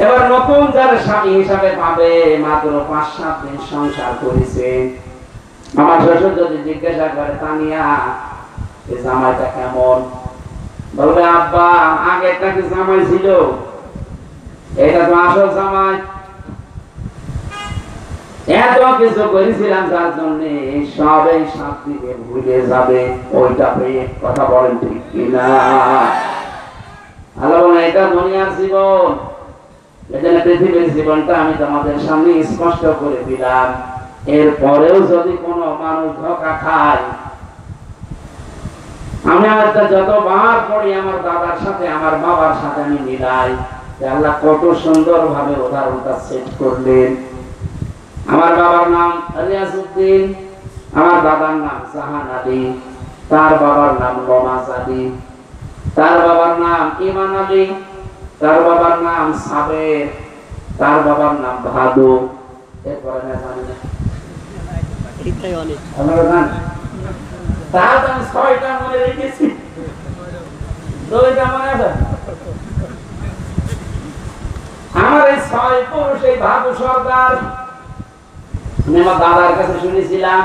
এবার নতুন যারা স্বামী হিসাবে পাবে, মাত্র 5-7 দিন সংসার করেছে, আমার শ্বশুর যদি জিজ্ঞাসা করে তানিয়া এই জামাইটা কেমন, বলবে আব্বা আগেরটা কি জামাই ছিল, এটা তো আসল জামাই। এত কিছু করেছিলাম যার জন্য সবাই শান্তিকে ভুলে যাবে, ওইটা পেয়ে। কথা বলেন ঠিক কিনা? আল্লাহ বলেন এটা দুনিয়ার জীবন, এজন্য পৃথিবীর জীবনটা আমি তোমাদের সামনে স্পষ্ট করে দিলাম। এরপরেও যদি কোনো মানুষ ধোঁকা খায়, আমি একটা যতবার পড়ি আমার দাদার সাথে আমার বাবার সাথে আমি মিলাই, আল্লাহ কত সুন্দর ভাবে উদাহরণটা সেট করলেন। আমার বাবার নাম রিয়াজউদ্দিন, আমার দাদার নাম জাহান আলী, তার বাবার নাম নমাজ আলী, তার বাবার নাম ইমান আলী, তার বাবার নাম সাবের, তার বাবার নাম ভাদু। এরপরে না জানি না এইটাই অনেক আপনারা জানেন তাহলে আমি 6টা মনে রেখেছি, 2টা মনে আছে। আমার এই 6 পুরুষ এই বাহাদুর সর্দার আমি আমার দাদার কাছে শুনেছিলাম,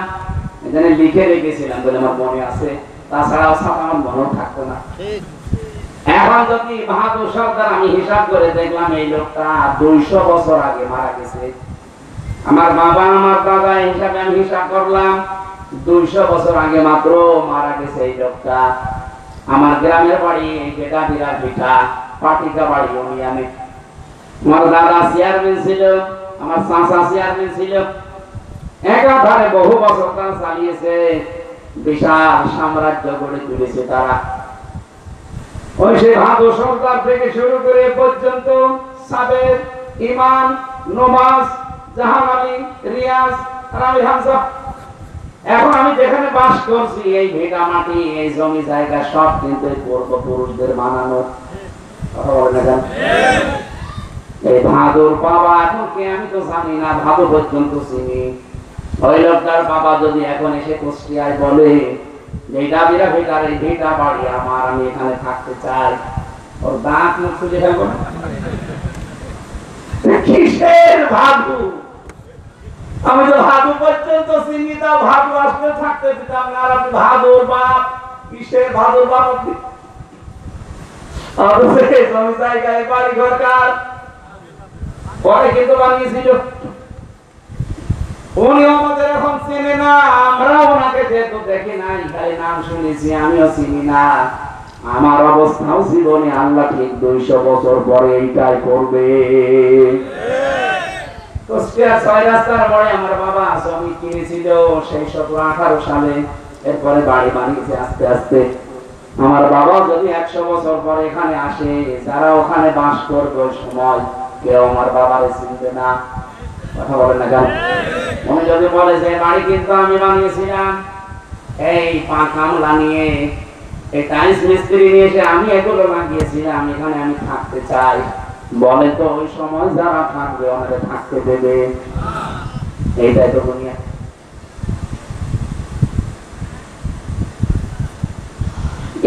এখানে লিখে রেখেছিলাম বলে আমার মনে আছে, তাছাড়াও সব আমার মনেও থাকতো না। এখন যদি বাহাদুর সর্দার আমি হিসাব করে দেখলাম এই লোকটা 200 বছর আগে মারা গেছে। আমার বাবা আমার দাদা হিসাবে আমি হিসাব করলাম 200 বছর আগে মাত্র মারা গেছে এই লোকটা। আমার গ্রামের বাড়ি যেটা বিরাট পিঠা পাটিকা বাড়ি ইউনিয়নে। আমার দাদা চেয়ারম্যান ছিল, আমার চাচা চেয়ারম্যান ছিল, একাধারে বহু বছর তারা চালিয়েছে, বিশাল সাম্রাজ্য গড়ে তুলেছে তারা। ওই সেই বাহাদুর সর্দার থেকে শুরু করে পর্যন্ত সাবের, ইমান, নমাজ, জাহান আলী, রিয়াজ, রামি হামজা। এখন আমি যেখানে বাস করছি এই ভিটা মাটি এই জমি জায়গা সব কিন্তু পূর্বপুরুষদের বানানো। কথা বলেন না এই বাহাদুর বাবা এখন কে আমি তো জানি না, বাহাদুর পর্যন্ত চিনি। ওই লোকটার বাবা যদি এখন এসে কুষ্টিয়ায় বলে এইটা বিরা ভিটার এই ভিটা বাড়ি আমার, আমি এখানে থাকতে চাই, ওর দাঁত মুখ খুলে ফেলবো না। কিসের ভাদু? আমি তো ভাদু পর্যন্ত চিনি, তা ভাদু আসলে থাকতে দিতাম না। আর আপনি ভাদুর বাপ, কিসের ভাদুর বাপ আপনি? জমি জায়গায় বাড়ি ঘর কার পরে কিন্তু বানিয়েছিল। উনি আমাদের এখন চেনে না, আমরা ওনাকে যেহেতু দেখি নাই, খালি নাম শুনেছি, আমিও চিনি না। আমার অবস্থাও জীবনে আল্লাহ ঠিক 200 বছর পরে এইটাই করবে। কুষ্টিয়া 6 রাস্তার মোড়ে আমার বাবা জমি কিনেছিল সেই 17-18 সালে। এরপরে বাড়ি বানিয়েছে আস্তে আস্তে। আমার বাবা যদি 100 বছর পরে এখানে আসে, যারা ওখানে বাস করবে ওই সময় কেউ আমার বাবারে চিনবে না। কথা বলেন না কেন? উনি যদি বলে যে বাড়ি কিন্তু আমি বানিয়েছিলাম এই কামলা নিয়ে, এই টাইলস মিস্ত্রি নিয়ে এসে আমি এগুলো লাগিয়েছিলাম, এখানে আমি থাকতে চাই, বলে তো ওই সময় যারা থাকবে ওনাকে থাকতে দেবে। এইটাই তো দুনিয়া।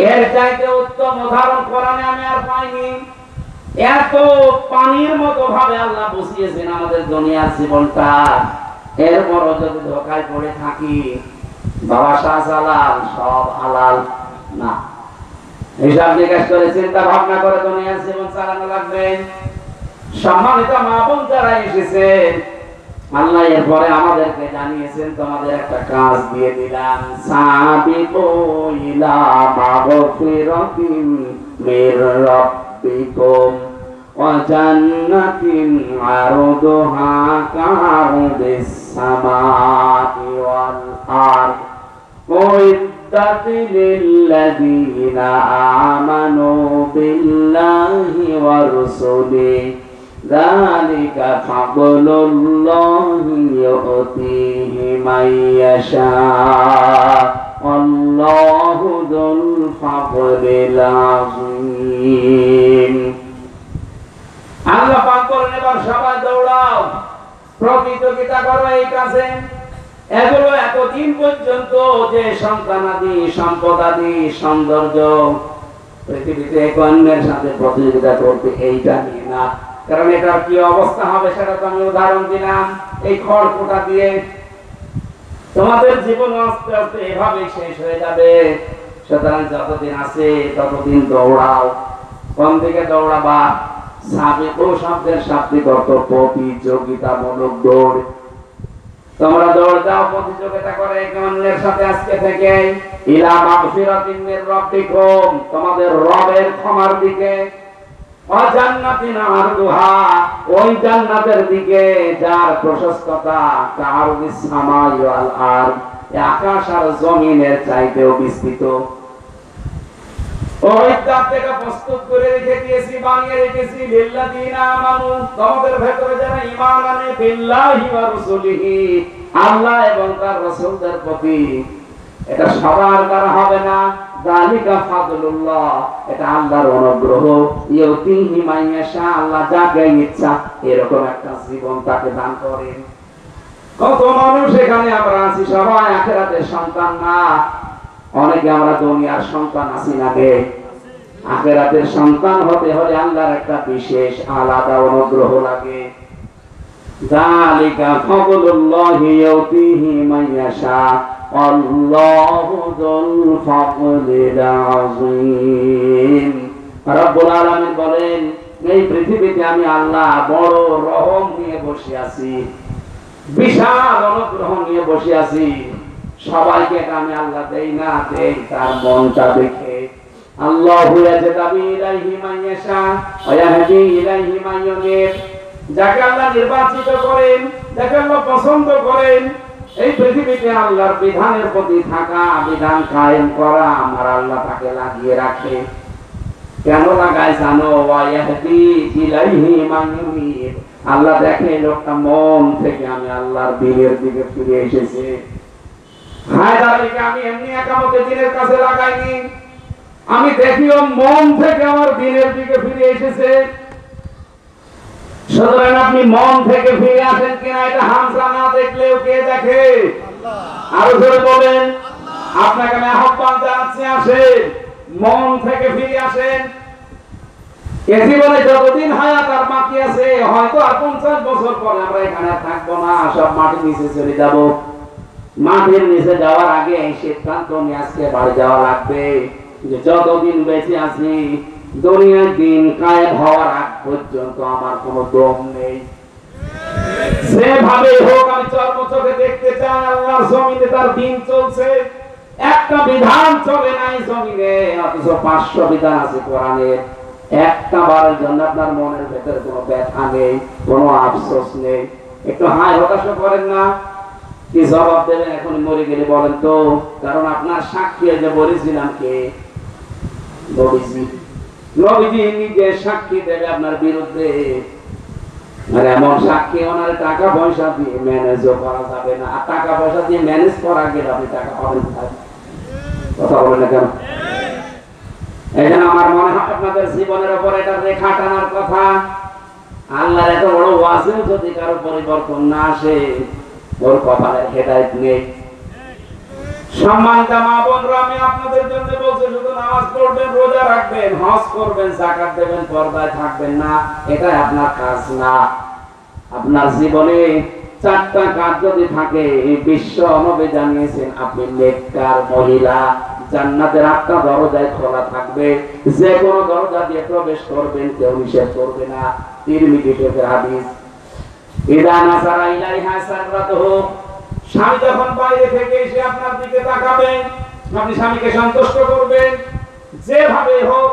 এর চাইতে উত্তম উদাহরণ কোরআনে আমি আর পাইনি। এত পানির মতো ভাবে আল্লাহ বসিয়েছেন আমাদের দুনিয়ার জীবনটা, এরপরও যদি ধোকায় পড়ে থাকি, বাবা শাহজালাল সব হালাল না। হিসাব নিকাশ করে চিন্তা ভাবনা করে দুনিয়ার জীবন চালানো লাগবে। সম্মানিত মা বোন যারা এসেছেন, আল্লাহ এরপরে আমাদেরকে জানিয়েছেন তোমাদের একটা কাজ দিয়ে দিলাম, সাবিকু ইলা মাগফিরাতিন মির রাব্বিকুম ওয়া জান্নাতিন আরদুহা কা'রদিস সামাই ওয়াল আরদ উইদ্দাত লিল্লাযীনা আমানু বিল্লাহি ওয়া রাসূলিহি যালিকা ফাদলুল্লাহি ইউতিহি মান ইয়াশা আল্লাহু যুল ফাদলিল আযীম। আল্লাহ পাক বলেন এবার সবাই দৌড়াও, প্রতিযোগিতা করো এই কাজে। এগুলো এতদিন পর্যন্ত যে সন্তানাদি, সম্পদাদি, সৌন্দর্য পৃথিবীতে অন্যের সাথে প্রতিযোগিতা করতে, এইটা নিয়ে না। কারণ এটার কি অবস্থা হবে সেটা তো আমি উদাহরণ দিলাম এই খড়কুটা দিয়ে। তোমাদের জীবন আস্তে আস্তে এভাবে শেষ হয়ে যাবে। সুতরাং যতদিন আছে ততদিন দৌড়াও। কোন দিকে দৌড়াবা? সাবিকু শব্দের শাব্দিক অর্থ প্রতিযোগিতামূলক দৌড়। তোমরা দৌড় দাও, প্রতিযোগিতা করে অন্যের সাথে আজকে থেকে। ইলা মাগফিরাতিন মির রাব্বিকুম, তোমাদের রবের ক্ষমার দিকে। ওয়া জান্নাতিন আরদুহা, ওই জান্নাতের দিকে যার প্রশস্ততা কা'রদিস সামাই ওয়াল আরদ, আকাশ আর জমিনের চাইতেও বিস্তৃত। ওই জাতটা প্রস্তুত করে রেখে দিয়েছি, বানিয়ে রেখেছি লিল্লাযীনা আমানু, তোমাদের ভেতরে যারা ঈমান আনে বিল্লাহি ওয়া রাসূলিহি, আল্লাহ এবং তার রাসূলদের প্রতি। এটা সবার দ্বারা হবে না, যালিকা ফাদলুল্লাহ, এটা আল্লাহর অনুগ্রহ, ইউতিহি মান ইয়াশা, আল্লাহ যাকে ইচ্ছা এরকম একটা জীবন তাকে দান করেন। কত মানুষ এখানে আমরা আছি সবাই আখিরাতের সন্তান না, অনেকে আমরা দুনিয়ার সন্তান আছি না গে। আখিরাতের সন্তান হতে হলে আল্লাহর একটা বিশেষ আলাদা অনুগ্রহ লাগে। যালিকা ফাদলুল্লাহি ইউতিহি মান ইয়াশা আল্লাহু যুল ফাদলিল আযীম। রব্বুল আলামিন বলেন, এই পৃথিবীতে আমি আল্লাহ বড় রহম নিয়ে বসে আছি, বিশাল অনুগ্রহ নিয়ে বসে আছি। সবাইকে আমি আল্লাহ দেই না, দেই তার মনটা দেখে। আল্লাহু ইয়াজতাবি ইলাইহি মান ইয়াশা ওয়া ইয়াহদি ইলাইহি মান ইউনিব। যাকে আল্লাহ নির্বাচিত করেন, যাকে আল্লাহ পছন্দ করেন, এই পৃথিবীতে আল্লাহর বিধানের প্রতি থাকা, বিধান কায়েম করা আমার আল্লাহ তাকে লাগিয়ে রাখে। কেন লাগায় জানো? ওয়া ইয়াহদি ইলাইহি মান ইউনিব। আল্লাহ দেখে লোকটা মন থেকে আমি আল্লাহর দিনের দিকে ফিরে এসেছে। হায়দারকে আমি এমনি একামতে দিনের কাছে লাগাইনি, আমি দেখিও মন থেকে আমার দিনের দিকে ফিরে এসেছে। সুতরাং আপনি মন থেকে ফিরে আসেন কিনা এটা হামজা না দেখলেও কে দেখে? আরো জোরে বলেন। আপনাকে আমি আহ্বান জানাচ্ছি, আসেন, মন থেকে ফিরে আসেন। এ জীবনে যতদিন হায়াত আর বাকি আছে, হয়তো আর 50 বছর পরে আমরা এখানে থাকবো না, সব মাটির নিচে চলে যাব। মাটির নিচে যাওয়ার আগে এই সিদ্ধান্ত নিয়ে আজকে বাড়ি যাওয়া লাগবে যে যতদিন বেঁচে আছি, দুনিয়ার দিন কায়েম হওয়ার আগ পর্যন্ত আমার কোনো দম নেই। যেভাবে হোক আমি চর্মচোখে দেখতে চাই আল্লাহর জমিনে তার দিন চলছে। একটা বিধান চলে নাই জমিনে, অথচ 500 বিধান আছে কোরআনের। একটা বারের জন্য আপনার মনের ভেতরে কোনো ব্যথা নেই, কোনো আফসোস নেই, একটু হায় হতাশ করেন না? কি জবাব দেবেন এখন মরে গেলে বলেন তো? কারণ আপনার সাক্ষী যে বলেছিলাম কে? নবীজি। নবীজি নিজে সাক্ষী দেবে আপনার বিরুদ্ধে। আর এমন সাক্ষী ওনার টাকা পয়সা দিয়ে ম্যানেজও করা যাবে না। আর টাকা পয়সা দিয়ে ম্যানেজ করা গেলে আপনি টাকা পাবেন কোথায়? কথা বলেন না কেন? এই জন্য আমার মনে হয় আপনাদের জীবনের উপর এটা রেখা টানার কথা। আল্লাহর এত বড় ওয়াজিব যদি কারো পরিবর্তন না আসে, ওর কপালে হেদায়েত নেই। সম্মানিত মা বোনরা, আমি আপনাদের জন্য বলছি, শুধু নামাজ পড়বেন, রোজা রাখবেন, হজ করবেন, যাকাত দেবেন, পর্দায় থাকবেন না, এটা আপনার কাজ না। আপনার জীবনে 4টা কাজ যদি থাকে, এই বিশ্ব নবী জানিয়েছেন আপনি নেককার মহিলা। জান্নাতের 8টা দরজায় খোলা থাকবে, যে কোনো দরজা দিয়ে প্রবেশ করবেন, কেউ নিষেধ করবে না। তিরমিজির হাদিস। ইদা নাসারা ইলাইহা সাররাতুহু। স্বামী যখন বাইরে থেকে এসে আপনার দিকে তাকাবেন, আপনি স্বামীকে সন্তুষ্ট করবেন, যেভাবে হোক,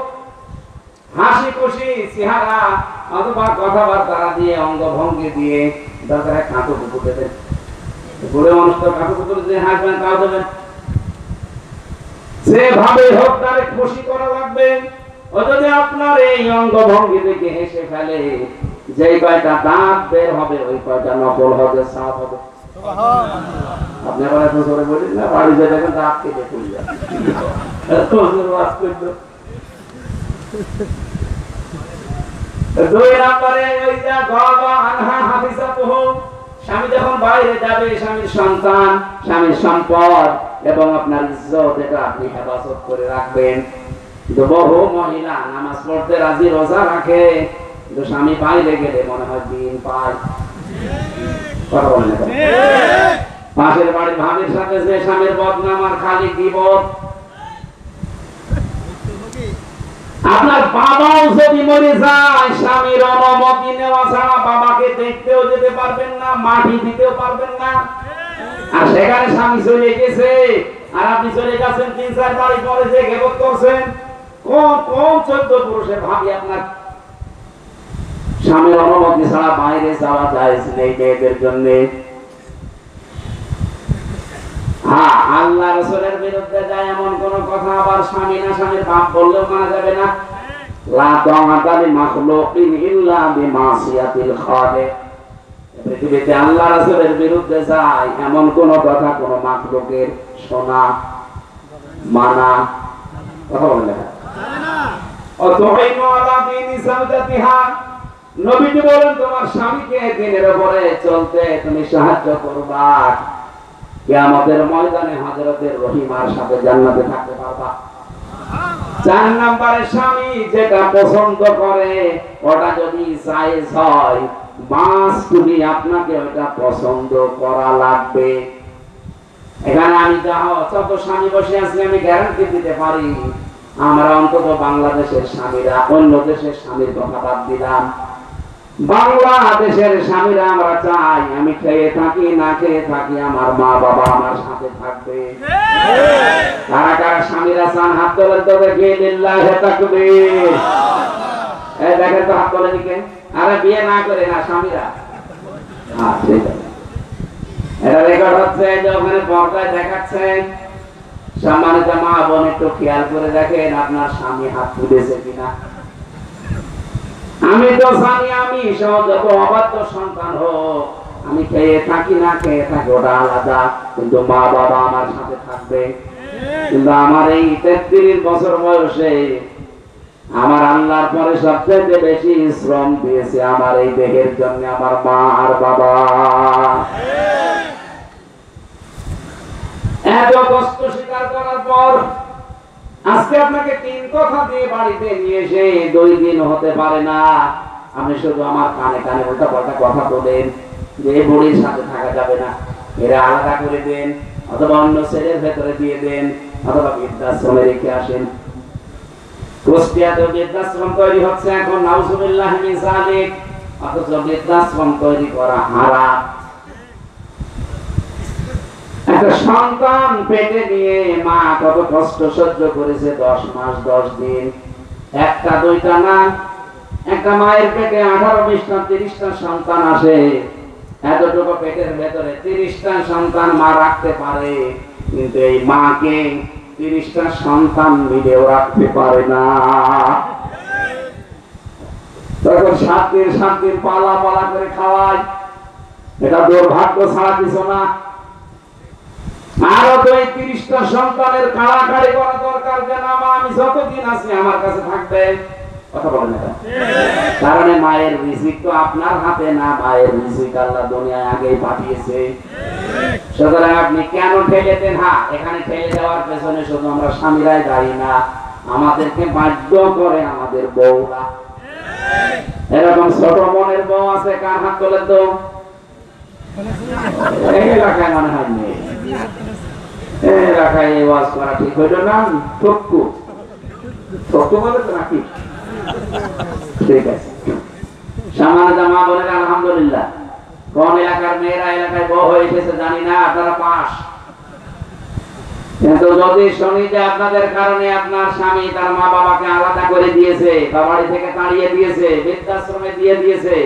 হাসি খুশি চেহারা অথবা কথাবার্তা দিয়ে, অঙ্গভঙ্গি দিয়ে, দরকার কাঁটো কুকুর দেবেন। বলে মানুষ তো কাঁটো কুকুর দিয়ে হাসবেন, তাও দেবেন। যেভাবে হোক তারে খুশি করা লাগবে। ও যদি আপনার এই অঙ্গভঙ্গি দেখে হেসে ফেলে, যেই কয়টা দাঁত বের হবে ওই কয়টা নকল হবে, সাফ হবে। আপনি আবার এত জোরে বলেন না, বাড়ি যেয়ে দেখেন দাঁত কেটে পড়ে যায়। এত জোরে ওয়াজ করলো। 2 নম্বরে ওই যে গাবা আনহা হাফিজাতুহু। স্বামী যখন বাইরে যাবে, স্বামীর সন্তান, স্বামীর সম্পদ এবং আপনার ইজ্জত, এটা আপনি হেফাজত করে রাখবেন। বহু মহিলা নামাজ পড়তে রাজি, রোজা রাখে, কিন্তু স্বামী বাইরে গেলে মনে হয় দিন পায়। কথা বলেন না? পাশের বাড়ির ভাবির সাথে যে স্বামীর বদনাম আর খালি গীবত। আপনার বাবাও যদি মরে যায়, স্বামীর অনুমতি নেওয়া ছাড়া বাবাকে দেখতেও যেতে পারবেন না, মাটি দিতেও পারবেন না। আর সেখানে স্বামী চলে গেছে, আর আপনি চলে গেছেন 3-4 বাড়ি পরে, যে গীবত করছেন। কোন 14 পুরুষের ভাবি আপনার স্বামীর অনুমতি ছাড়া বাইরে যাওয়া যায় নেই মেয়েদের জন্য। হ্যাঁ, আল্লাহ রাসূলের বিরুদ্ধে যায় এমন কোন কথা আবার স্বামী না স্বামীর বাপ বললেও মানা যাবে না। লা তাআতা লিমাখলুকিন ইল্লা বিমাসিয়াতিল খালিক। পৃথিবীতে আল্লাহ রাসূলের বিরুদ্ধে যায় এমন কোন কথা কোন মাখলুকের শোনা, মানা, কথা বলেন না। অতএব আলা দিনি সাওজাতিহা, নবীজি বলেন তোমার স্বামীকে দিনের উপরে চলতে তুমি সাহায্য করবা, কিয়ামতের ময়দানে হযরতের রহিমার সাথে জান্নাতে থাকতে পারবা। 4 নম্বরে স্বামী যেটা পছন্দ করে ওটা যদি জায়েজ হয়, মাস তুমি আপনাকে ওটা পছন্দ করা লাগবে। এখানে আমি যত স্বামী বসে আছি আমি গ্যারান্টি দিতে পারি, আমরা অন্তত বাংলাদেশের স্বামীরা, অন্য দেশের স্বামীর কথা বাদ দিলাম, বাংলাদেশের স্বামীরা আমরা চাই আমি খেয়ে থাকি না খেয়ে থাকি আমার মা বাবা আমার সাথে থাকবে। কারা কারা স্বামীরা চান হাত তোলেন তো দেখি, লিল্লাহি তাকবীর। এই দেখেন তো হাত তোলেন কে? আরে বিয়ে না করে না স্বামীরা। ঠিক আছে, এটা রেকর্ড হচ্ছে, যে ওখানে পর্দায় দেখাচ্ছেন। সম্মানিত মা বোন একটু খেয়াল করে দেখেন আপনার স্বামী হাত তুলেছে কিনা। আমি তো জানি আমি সহজ অবাধ্য সন্তান হোক, আমি খেয়ে থাকি না খেয়ে থাকি ওটা আলাদা, কিন্তু মা বাবা আমার সাথে থাকবে। কিন্তু আমার এই 33 বছর বয়সে আমার আল্লাহর পরে সবচেয়ে বেশি শ্রম দিয়েছে আমার এই দেহের জন্য আমার মা আর বাবা। এত কষ্ট স্বীকার করার পর আজকে আপনাকে 3 কথা দিয়ে বাড়িতে নিয়ে এসে 2 দিন হতে পারে না, আপনি শুধু আমার কানে কানে উল্টা পাল্টা কথা বলেন যে এই বুড়ির সাথে থাকা যাবে না, এরা আলাদা করে দেন, অথবা অন্য ছেলের ভেতরে দিয়ে দেন, অথবা বৃদ্ধাশ্রমে রেখে আসেন। কুষ্টিয়াতে বৃদ্ধাশ্রম তৈরি হচ্ছে এখন, নাউজুবিল্লাহ মিন যালিক, অথচ বৃদ্ধাশ্রম তৈরি করা হারাম। একটা সন্তান পেটে নিয়ে মা কত কষ্ট সহ্য করেছে 10 মাস 10 দিন, একটা দুইটা না, একটা মায়ের পেটে 18 20টা 30টা সন্তান আসে। এতটুকু পেটের ভেতরে 30টা সন্তান মা রাখতে পারে, কিন্তু এই মাকে 30টা সন্তান মিলেও রাখতে পারে না। তখন 7 দিন পালা পালা করে খাওয়ায়, এটা দুর্ভাগ্য ছাড়া কিছু না। আরো তো এই 30টা সন্তানের কাড়াকাড়ি করা দরকার, যে না মা আমি যতদিন আছি আমার কাছে থাকবে। কথা বলেন না, কারণ মায়ের রিজিক তো আপনার হাতে না, মায়ের রিজিক আল্লাহ দুনিয়ায় আগেই পাঠিয়েছে। সুতরাং আপনি কেন ঠেলে দেন? হ্যাঁ, এখানে ঠেলে দেওয়ার পেছনে শুধু আমরা স্বামীরাই দায়ী না, আমাদেরকে বাধ্য করে আমাদের বউরা। এরকম ছোট মনের বউ আছে, কার হাত তোলেন তো? এই এলাকায় মনে হয় নেই, এই এলাকায় এই ওয়াজ করা ঠিক হইল না। ঠক্কু ঠক্কু বলে তো নাকি? ঠিক আছে, সম্মানিত মা বোনেরা, আলহামদুলিল্লাহ কোন এলাকার মেয়েরা এলাকায় বউ হয়ে এসেছে জানি না, আপনারা পাস। কিন্তু যদি শুনি যে আপনাদের কারণে আপনার স্বামী তার মা বাবাকে আলাদা করে দিয়েছে, বাড়ি থেকে তাড়িয়ে দিয়েছে, বৃদ্ধাশ্রমে দিয়ে দিয়েছে,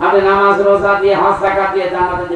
আপনি নামাজ রোজা দিয়ে হজ যাকাত দিয়ে জান্নাতে